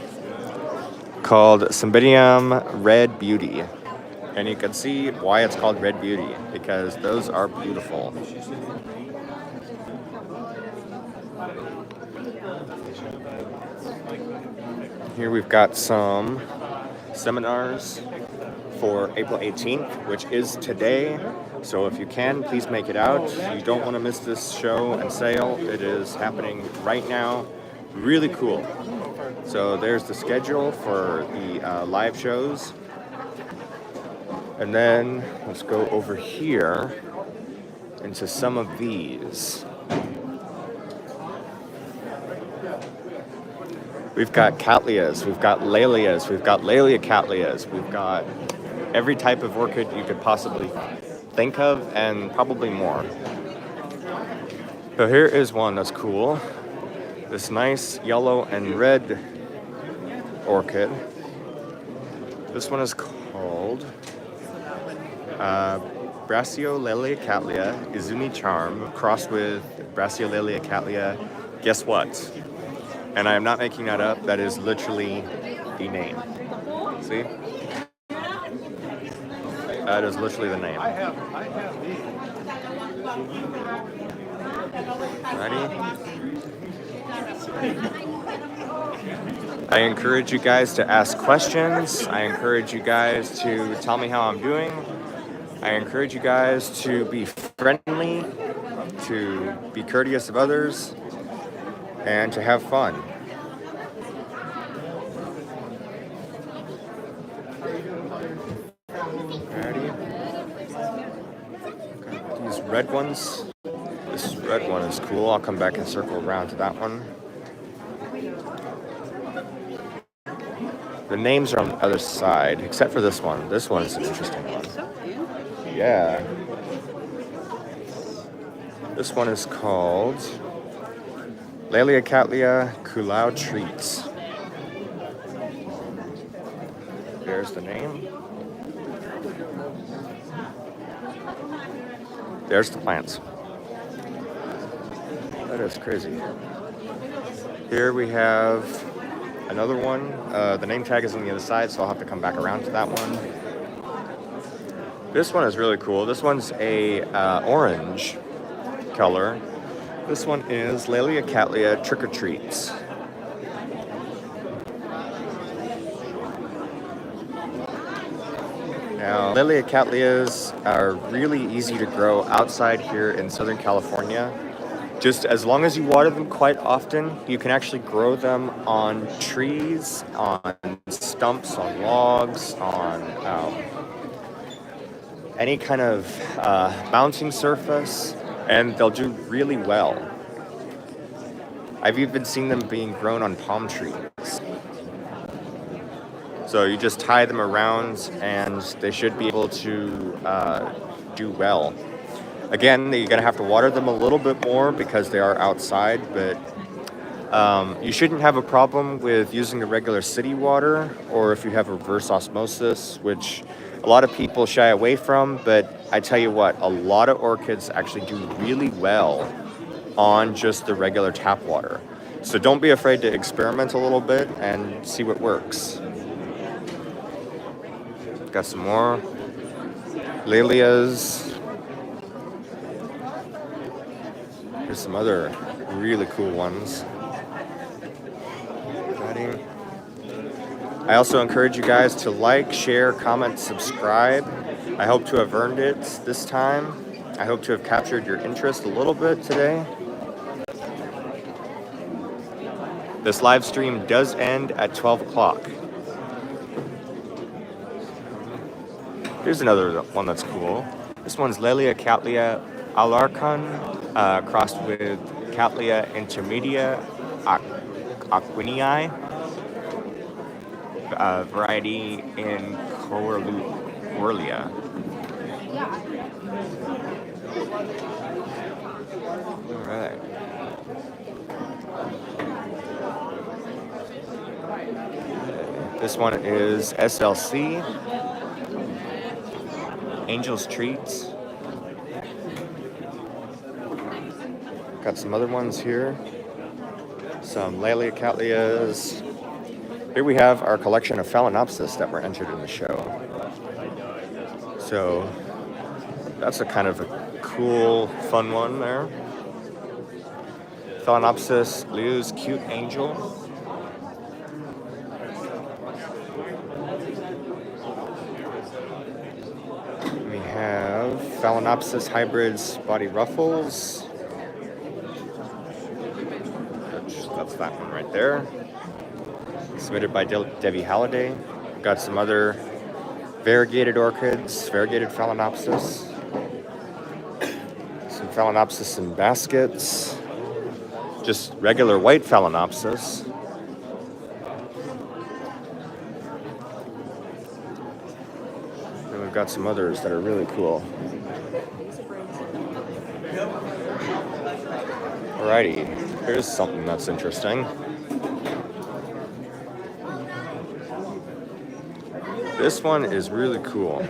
called Cymbidium Red Beauty. And you can see why it's called Red Beauty, because those are beautiful. Here we've got some seminars for April 18th, which is today. So if you can, please make it out. You don't want to miss this show and sale. It is happening right now. Really cool. So there's the schedule for the live shows. And then let's go over here into some of these. We've got Cattleyas, we've got Lalias, we've got Lalia Cattleyas, we've got every type of orchid you could possibly think of, and probably more. So here is one that's cool. This nice yellow and red orchid. This one is called Brassiolalia Cattleya Izumi Charm, crossed with Brassiolalia Cattleya. Guess what? And I am not making that up. That is literally the name. See? That is literally the name. Ready? I encourage you guys to ask questions. I encourage you guys to tell me how I'm doing. I encourage you guys to be friendly, to be courteous of others, and to have fun. Ready? Got these red ones. This red one is cool. I'll come back and circle around to that one. The names are on the other side, except for this one. This one is an interesting one. Yeah. This one is called Lalia Cattleya Kulau Treats. There's the name. There's the plants. That is crazy. Here we have another one. The name tag is on the other side, so I'll have to come back around to that one. This one is really cool. This one's a orange color. This one is Lalia Cattleya Trick or Treats. Now, Lalia Cattleyas are really easy to grow outside here in Southern California. Just as long as you water them quite often, you can actually grow them on trees, on stumps, on logs, on any kind of mounting surface, and they'll do really well. I've even seen them being grown on palm trees. So you just tie them around and they should be able to do well. Again, you're gonna have to water them a little bit more because they are outside, but You shouldn't have a problem with using the regular city water, or if you have reverse osmosis, which a lot of people shy away from, but I tell you what, a lot of orchids actually do really well on just the regular tap water. So don't be afraid to experiment a little bit and see what works. Got some more Lilias. Here's some other really cool ones. I also encourage you guys to like, share, comment, subscribe. I hope to have earned it this time. I hope to have captured your interest a little bit today. This live stream does end at 12 o'clock. Here's another one that's cool. This one's Lelia Cattleya alarcon, crossed with Cattleya intermedia aquinii, variety in Corlia. All right. This one is SLC, Angel's Treats. Got some other ones here. Some Lelia Cattleyas. Here we have our collection of Phalaenopsis that were entered in the show. So that's a kind of a cool, fun one there. Phalaenopsis Liu's Cute Angel. We have Phalaenopsis Hybrids Body Ruffles. That's that one right there. Submitted by Debbie Halliday. Got some other variegated orchids, variegated Phalaenopsis. Some Phalaenopsis in baskets. Just regular white Phalaenopsis. And we've got some others that are really cool. Alrighty, here's something that's interesting. This one is really cool.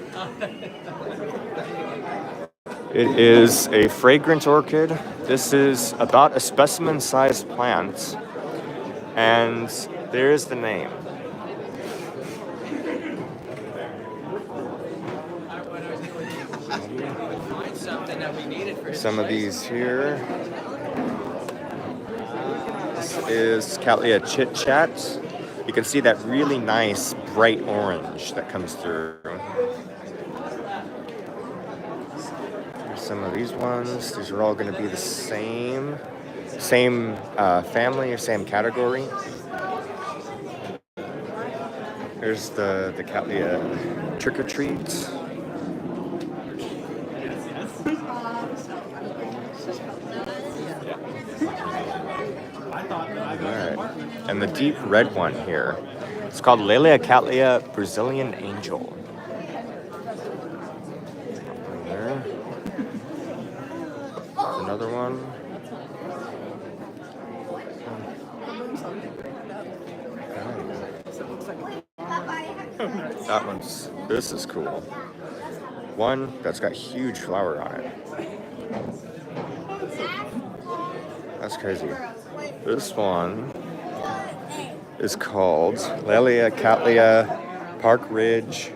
It is a fragrant orchid. This is about a specimen-sized plant, and there's the name. Some of these here. This is Cattleya Chit Chat. You can see that really nice bright orange that comes through. Here's some of these ones. These are all going to be the same family or same category. Here's the Cattleya Trick or Treat. And the deep red one here. It's called Lelia Cattleya Brazilian Angel. There. Another one. That one's, this is cool. One that's got huge flower on it. That's crazy. This one is called Lelia Cattleya Park Ridge.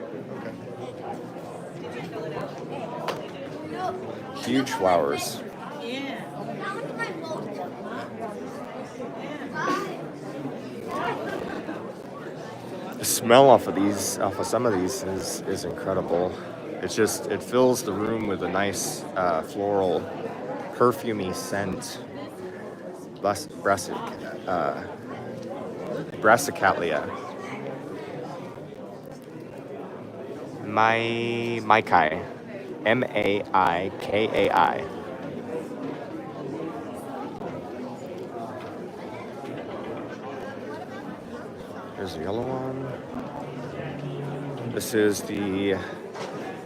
Huge flowers. The smell off of some of these is incredible. It's just, it fills the room with a nice floral, perfumey scent. Brassicatlia. Maikai. Maikai. Here's the yellow one. This is the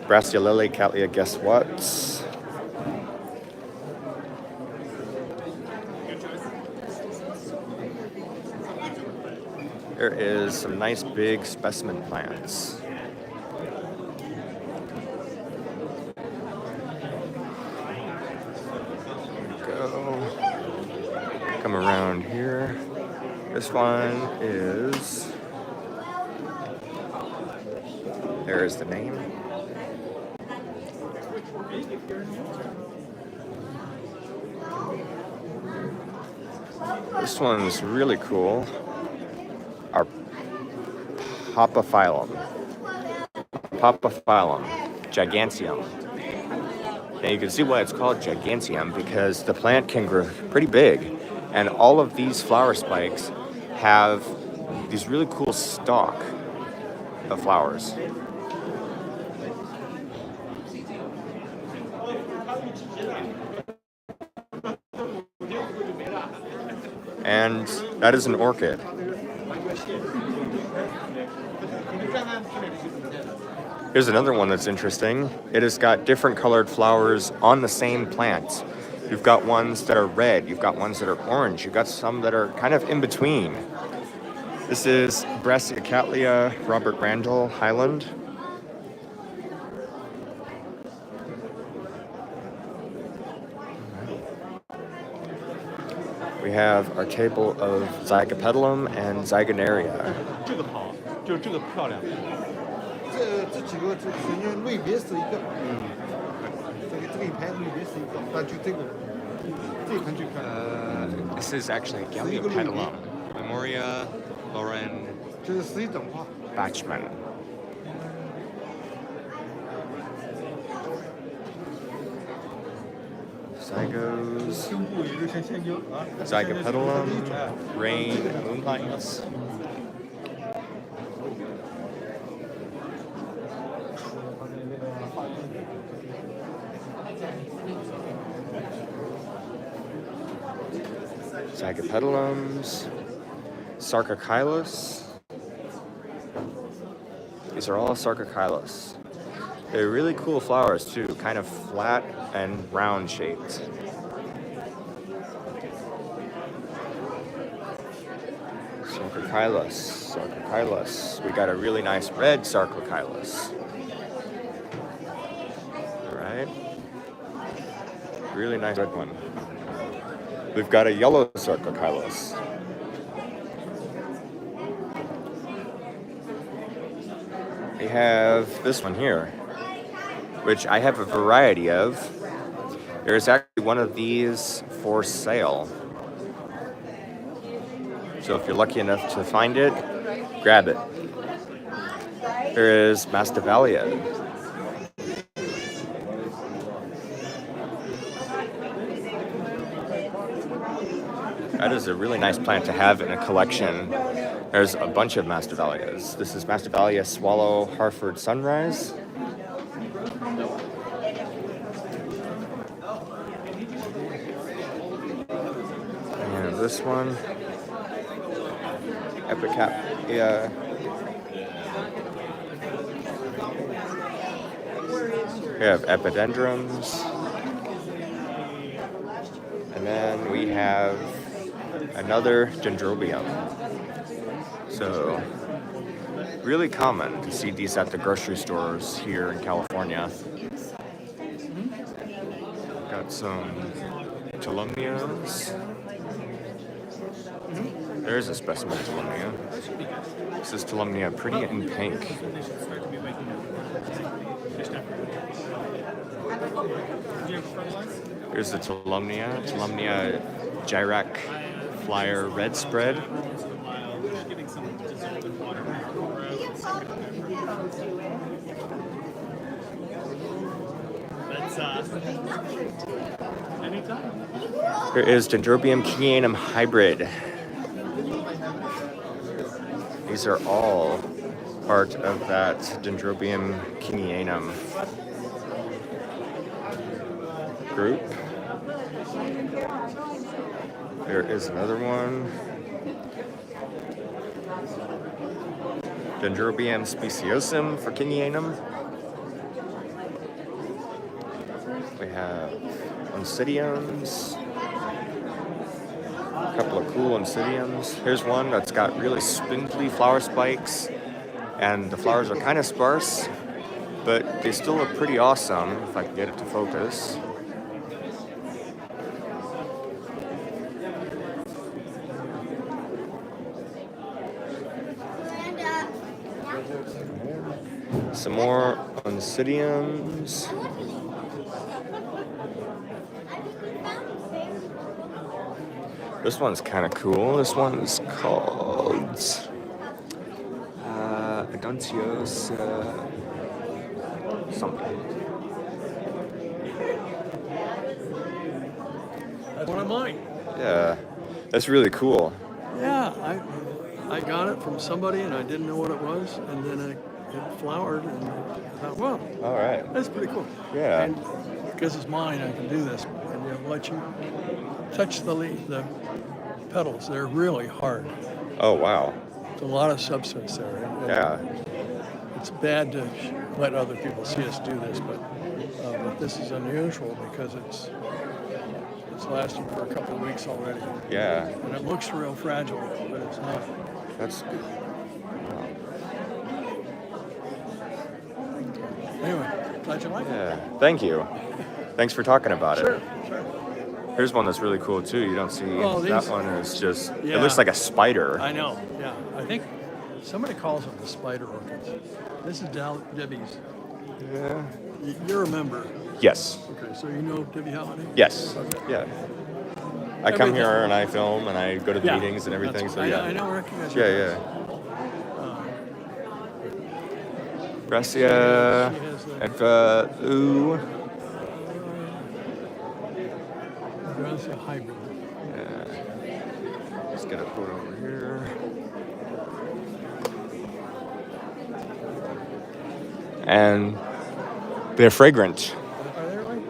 Brassiolele Cattleya Guess What? There is some nice big specimen plants. Come around here. This one is, there's the name. This one's really cool. Our Papaphyllum giganteum. Now you can see why it's called giganteum, because the plant can grow pretty big, and all of these flower spikes have these really cool stalk of flowers. And that is an orchid. Here's another one that's interesting. It has got different colored flowers on the same plant. You've got ones that are red, you've got ones that are orange, you've got some that are kind of in between. This is Brassicatlia Robert Randall Highland. We have our table of Zygopetalum and Zygonaria. 这个好，就是这个漂亮。这几个人员类别是一个，这一排类别是一个，但就这一盘最漂亮。 This is actually Galiopetalum. Memoria Lauren 这是一种花。 Bachman. Zygos, Zygopetalum, Rain, Moonlights. Zygopetalums, Sarcochilus. These are all Sarcochilus. They're really cool flowers too, kind of flat and round shaped. Sarcochilus. We got a really nice red Sarcochilus. Alright. Really nice red one. We've got a yellow Sarcochilus. We have this one here, which I have a variety of. There's actually one of these for sale. So if you're lucky enough to find it, grab it. There is Masdevallia. That is a really nice plant to have in a collection. There's a bunch of Masdevallias. This is Masdevallia Swallow Harford Sunrise. And this one, Epicapia. We have epidendrums. And then we have another dendrobium. So, really common to see these at the grocery stores here in California. Got some Tolumnias. There's a specimen of Tolumnia. This is Tolumnia pretty in pink. Here's the Tolumnia Gyrac Flyer Red Spread. Here is Dendrobium Kingianum Hybrid. These are all part of that Dendrobium Kingianum group. There is another one. Dendrobium speciosum for Kingianum. We have Oncidiums. A couple of cool oncidiums. Here's one that's got really spindly flower spikes, and the flowers are kind of sparse, but they still look pretty awesome if I can get it to focus. Some more oncidiums. This one's kind of cool. This one's called Adoncios something. That's one of mine. Yeah, that's really cool. Yeah, I got it from somebody and I didn't know what it was, and then it flowered, and I thought, wow, All right. that's pretty cool. Yeah. And because it's mine, I can do this, and you let you touch the petals. They're really hard. Oh, wow. There's a lot of substance there. And Yeah. It's bad to let other people see us do this, but this is unusual because it's lasting for a couple of weeks already. Yeah. And it looks real fragile, but it's not. That's Anyway, glad you like it. yeah. Thank you. Thanks for talking about Sure, it. sure. Here's one that's really cool too. You don't see Oh, that these- one is just Yeah. it looks like a spider. I know, yeah. I think somebody calls them the spider orchids. This is Debbie's. Yeah. You're a member. Yes. Okay, so you know Debbie Halliday? Yes. Okay. Yeah. I come Everything. here and I film and I go to the Yeah, meetings and everything. that's- So I yeah. know, recognize you. Yeah, yeah. Gracia, She has the- Edva, Gracia hybrid. Let's get a photo over here. And they're fragrant. Are they really?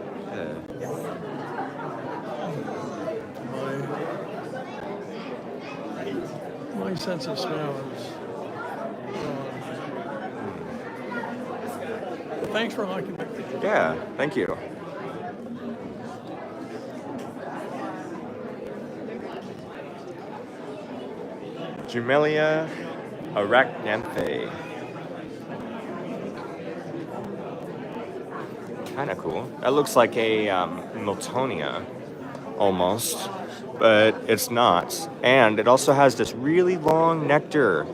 My sense of smell is. Thanks for liking it. Yeah, thank you. Jumelia arachnanthe. Kind of cool. That looks like a Miltonia, almost, but it's not. And it also has this really long nectar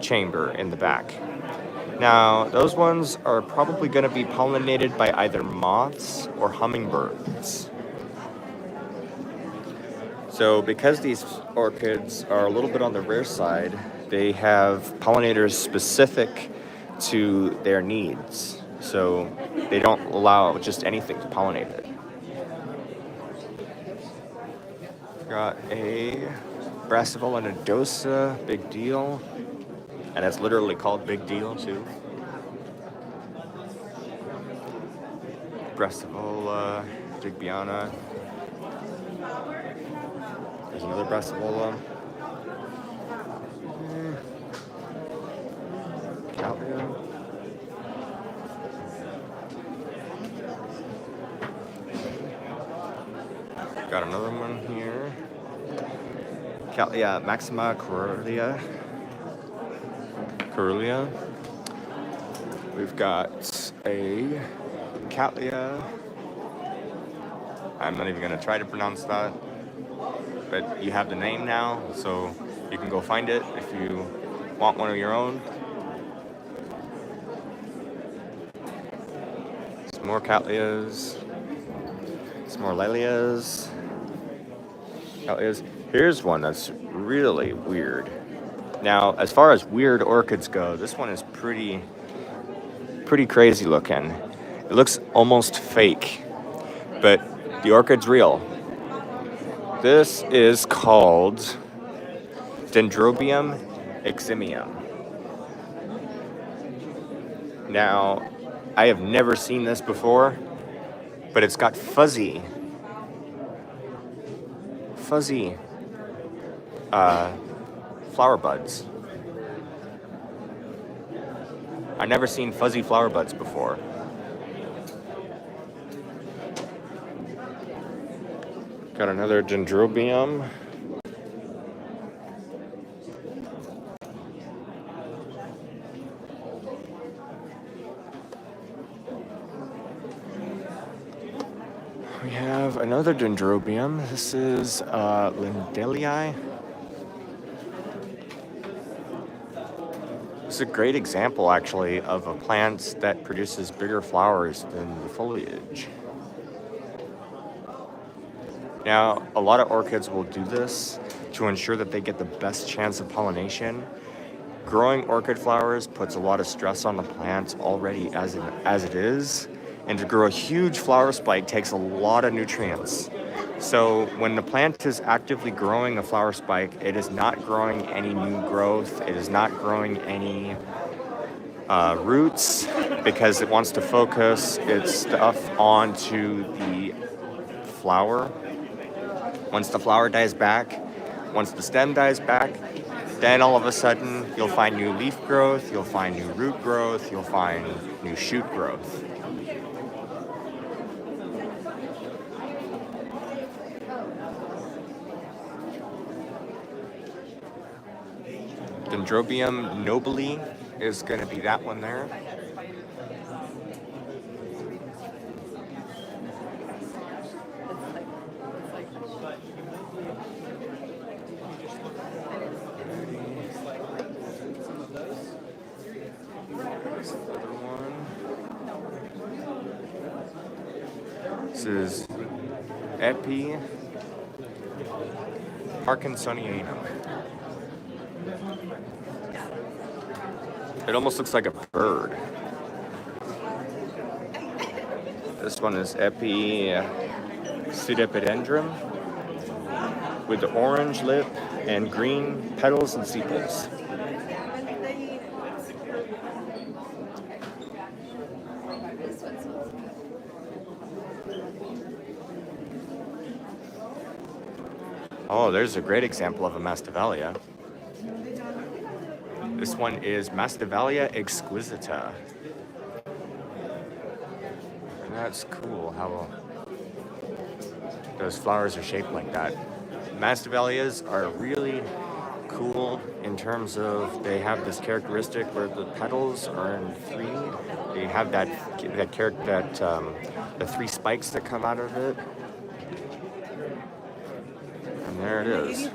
chamber in the back. Now, those ones are probably going to be pollinated by either moths or hummingbirds. So because these orchids are a little bit on the rare side, they have pollinators specific to their needs. So they don't allow just anything to pollinate it. Got a Brassavola nodosa, big deal. And it's literally called Big Deal, too. Brassavola, Jigbiana. There's another Brassavola. Calvia. Got another one here. Maxima Corulia. We've got a Cattleya. I'm not even going to try to pronounce that. But you have the name now, so you can go find it if you want one of your own. Some more Cattleyas. Some more Lelias. Cattleyas. Here's one that's really weird. Now, as far as weird orchids go, this one is pretty crazy looking. It looks almost fake, but the orchid's real. This is called Dendrobium eximium. Now, I have never seen this before, but it's got fuzzy flower buds. I've never seen fuzzy flower buds before. Got another Dendrobium. another dendrobium. This is Lindelii. This is a great example, actually, of a plant that produces bigger flowers than the foliage. Now, a lot of orchids will do this to ensure that they get the best chance of pollination. Growing orchid flowers puts a lot of stress on the plant already as it is, and to grow a huge flower spike takes a lot of nutrients. So when the plant is actively growing a flower spike, it is not growing any new growth, it is not growing any roots, because it wants to focus its stuff onto the flower. Once the flower dies back, once the stem dies back, then all of a sudden you'll find new leaf growth, you'll find new root growth, you'll find new shoot growth. Dendrobium nobili is going to be that one there. This is Epi Parkinsonianum. It almost looks like a bird. This one is Epi Pseudopodendrum with the orange lip and green petals and sepals. Oh, there's a great example of a Masdevallia. This one is Masdevallia exquisita. And that's cool how those flowers are shaped like that. Masdevallias are really cool in terms of they have this characteristic where the petals are in three. They have the three spikes that come out of it. And there it is.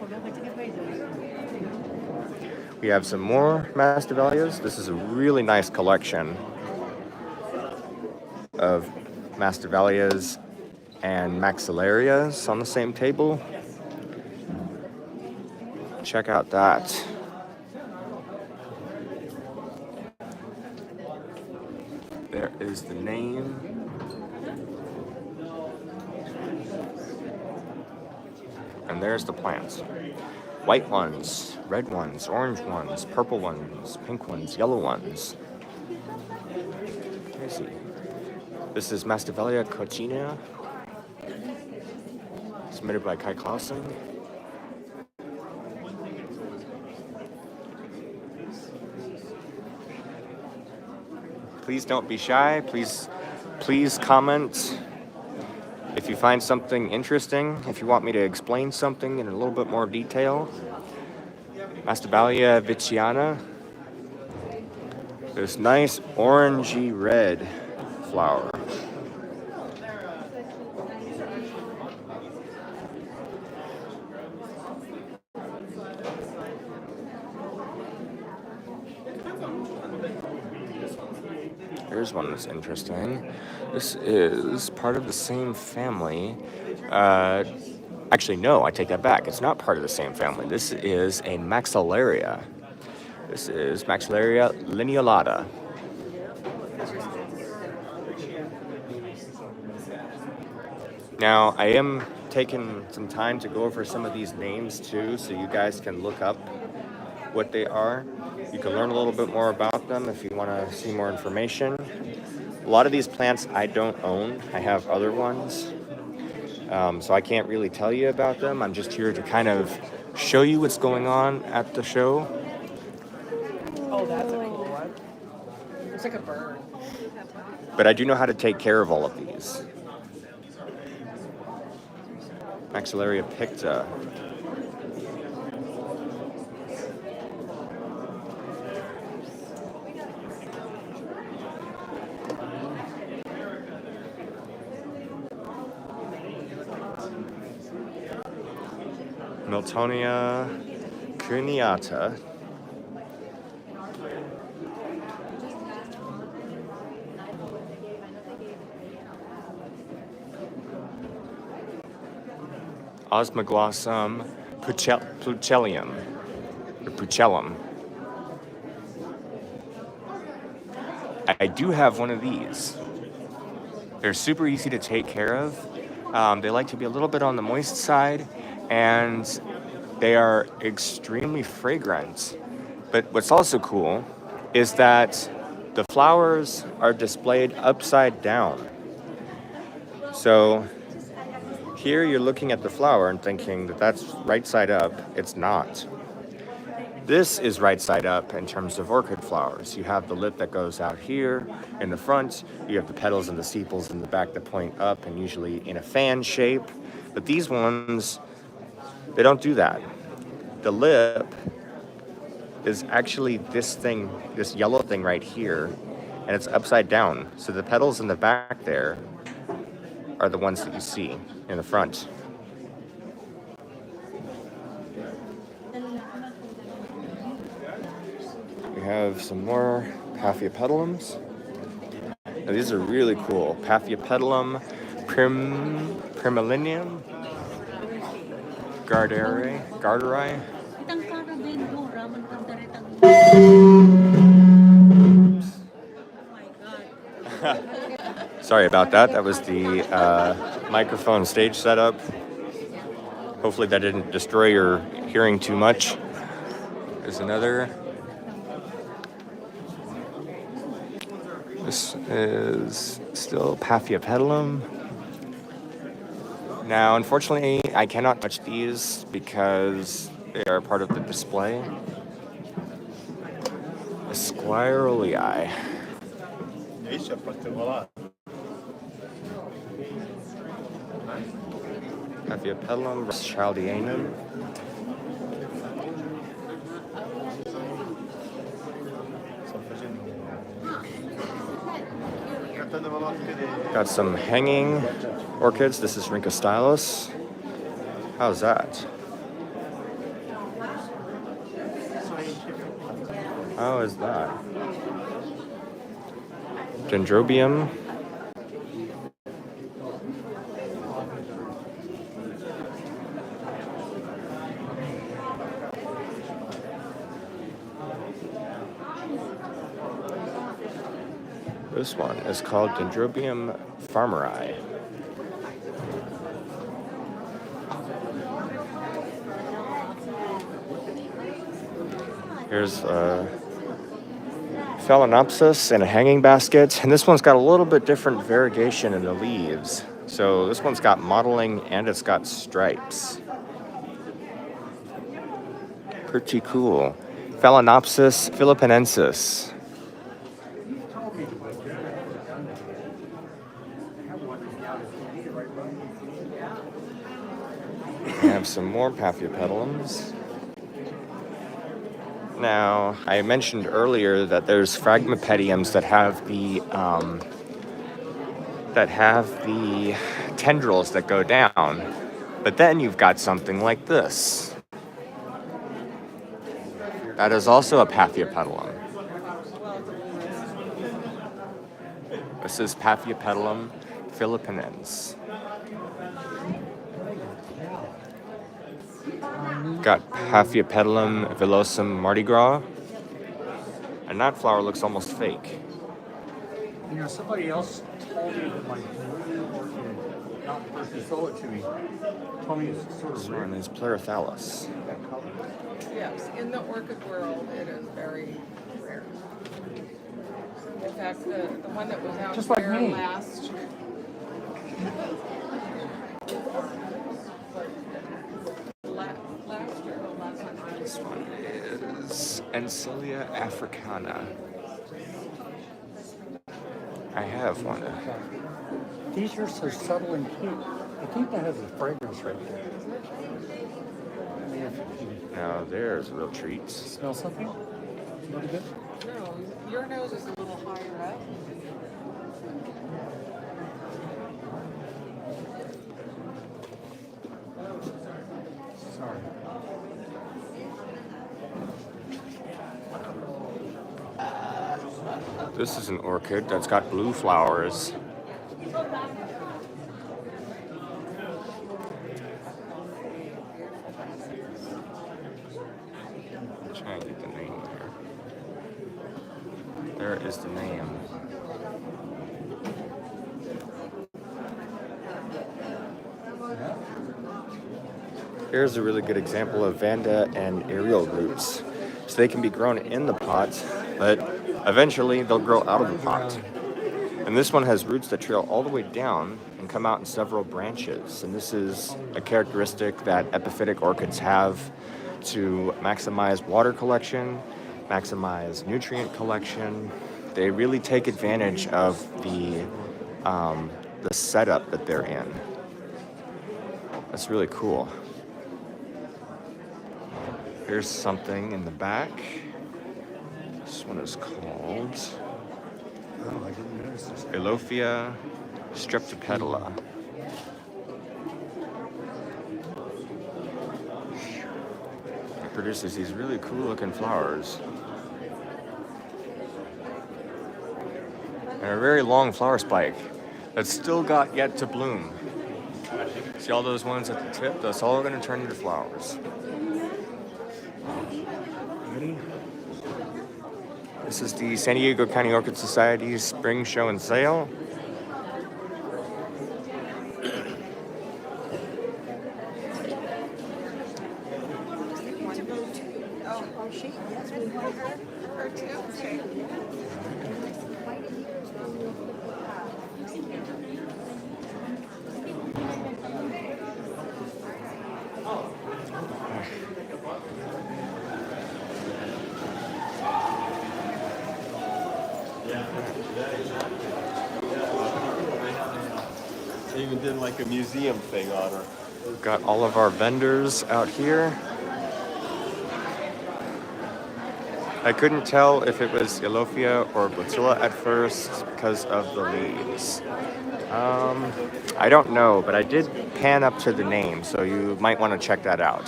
We have some more Masdevallias. This is a really nice collection of Masdevallias and Maxillarias on the same table. Check out that. There is the name. And there's the plants. White ones, red ones, orange ones, purple ones, pink ones, yellow ones. Let's see. This is Masdevallia coccinea, submitted by Kai Clausen. Please don't be shy. Please comment if you find something interesting, if you want me to explain something in a little bit more detail. Masdevallia viciana. This nice orangey red flower. Here's one that's interesting. This is part of the same family. Actually, no, I take that back. It's not part of the same family. This is a Maxillaria. This is Maxillaria lineolata. Now, I am taking some time to go over some of these names too, so you guys can look up what they are. You can learn a little bit more about them if you want to see more information. A lot of these plants I don't own. I have other ones. So I can't really tell you about them. I'm just here to kind of show you what's going on at the show. Oh, that's a cool one. Looks like a bird. But I do know how to take care of all of these. Maxillaria picta. Miltonia cuneata. Osmoglossum pucellum, or pucellum. I do have one of these. They're super easy to take care of. They like to be a little bit on the moist side, and they are extremely fragrant. But what's also cool is that the flowers are displayed upside down. So here you're looking at the flower and thinking that that's right side up. It's not. This is right side up in terms of orchid flowers. You have the lip that goes out here in the front. You have the petals and the sepals in the back that point up and usually in a fan shape. But these ones, they don't do that. The lip is actually this thing, this yellow thing right here, and it's upside down. So the petals in the back there are the ones that you see in the front. We have some more Paphiopedilums. Now these are really cool. Paphiopedilum primilinium garderi. Sorry about that. That was the microphone stage setup. Hopefully that didn't destroy your hearing too much. There's another. This is still Paphiopedilum. Now, unfortunately, I cannot touch these because they are part of the display. Squirrelii. Paphiopedilum Rothschildianum. Got some hanging orchids. This is Rhincostylus. How's that? How is that? Dendrobium. This one is called Dendrobium farmeri. Here's Phalaenopsis in a hanging basket, and this one's got a little bit different variegation in the leaves. So this one's got mottling and it's got stripes. Pretty cool. Phalaenopsis philippinensis. We have some more Paphiopedilums. Now, I mentioned earlier that there's Phragmipediums that have the tendrils that go down, but then you've got something like this. That is also a Paphiopedilum. This is Paphiopedilum philippinens. Got Paphiopedilum villosum Mardi Gras. And that flower looks almost fake. You know, somebody else told me that my orchid, not the person who sold it to me, told me it's sort of This rare. one is Pleurothallis. Yes, in the orchid world, it is very rare. In fact, the one that was out Just like here me. last year, last time. This one is Encilia africana. I have one. These are so subtle and cute. I think that has a fragrance right there. I mean, if you Now there's a real treat. smell something, a little bit. No, your nose is a little higher up. Sorry. This is an orchid that's got blue flowers. I'm trying to get the name here. There is the name. Here's a really good example of Vanda and aerial roots. So they can be grown in the pot, but eventually they'll grow out of the pot. And this one has roots that trail all the way down and come out in several branches. And this is a characteristic that epiphytic orchids have to maximize water collection, maximize nutrient collection. They really take advantage of the setup that they're in. That's really cool. Here's something in the back. This one is called Elophia streptopetala. It produces these really cool looking flowers. And a very long flower spike that's still got yet to bloom. See all those ones at the tip? That's all going to turn into flowers. Ready? This is the San Diego County Orchid Society's Spring Show and Sale. They even did like a museum thing on her. We've got all of our vendors out here. I couldn't tell if it was Elophia or Blatilla at first because of the leaves. I don't know, but I did pan up to the name, so you might want to check that out.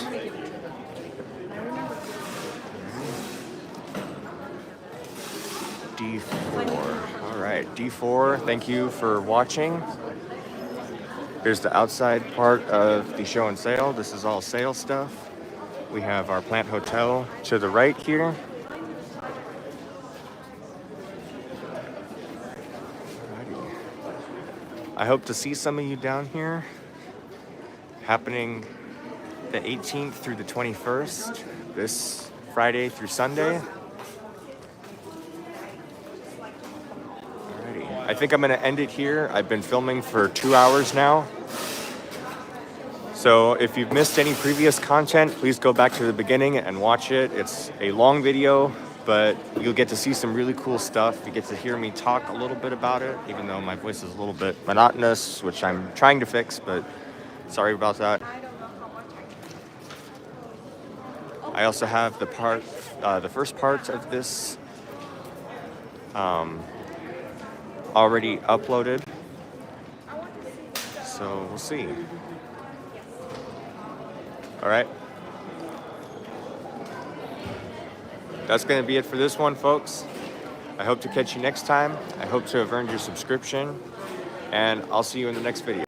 D4. All right, D4, thank you for watching. Here's the outside part of the show and sale. This is all sale stuff. We have our plant hotel to the right here. Alrighty. I hope to see some of you down here. Happening the 18th through the 21st, this Friday through Sunday. I think I'm going to end it here. I've been filming for 2 hours now. So if you've missed any previous content, please go back to the beginning and watch it. It's a long video, but you'll get to see some really cool stuff. You get to hear me talk a little bit about it, even though my voice is a little bit monotonous, which I'm trying to fix, but sorry about that. I also have the first part of this already uploaded, so we'll see. All right, that's going to be it for this one, folks. I hope to catch you next time. I hope to have earned your subscription, and I'll see you in the next video.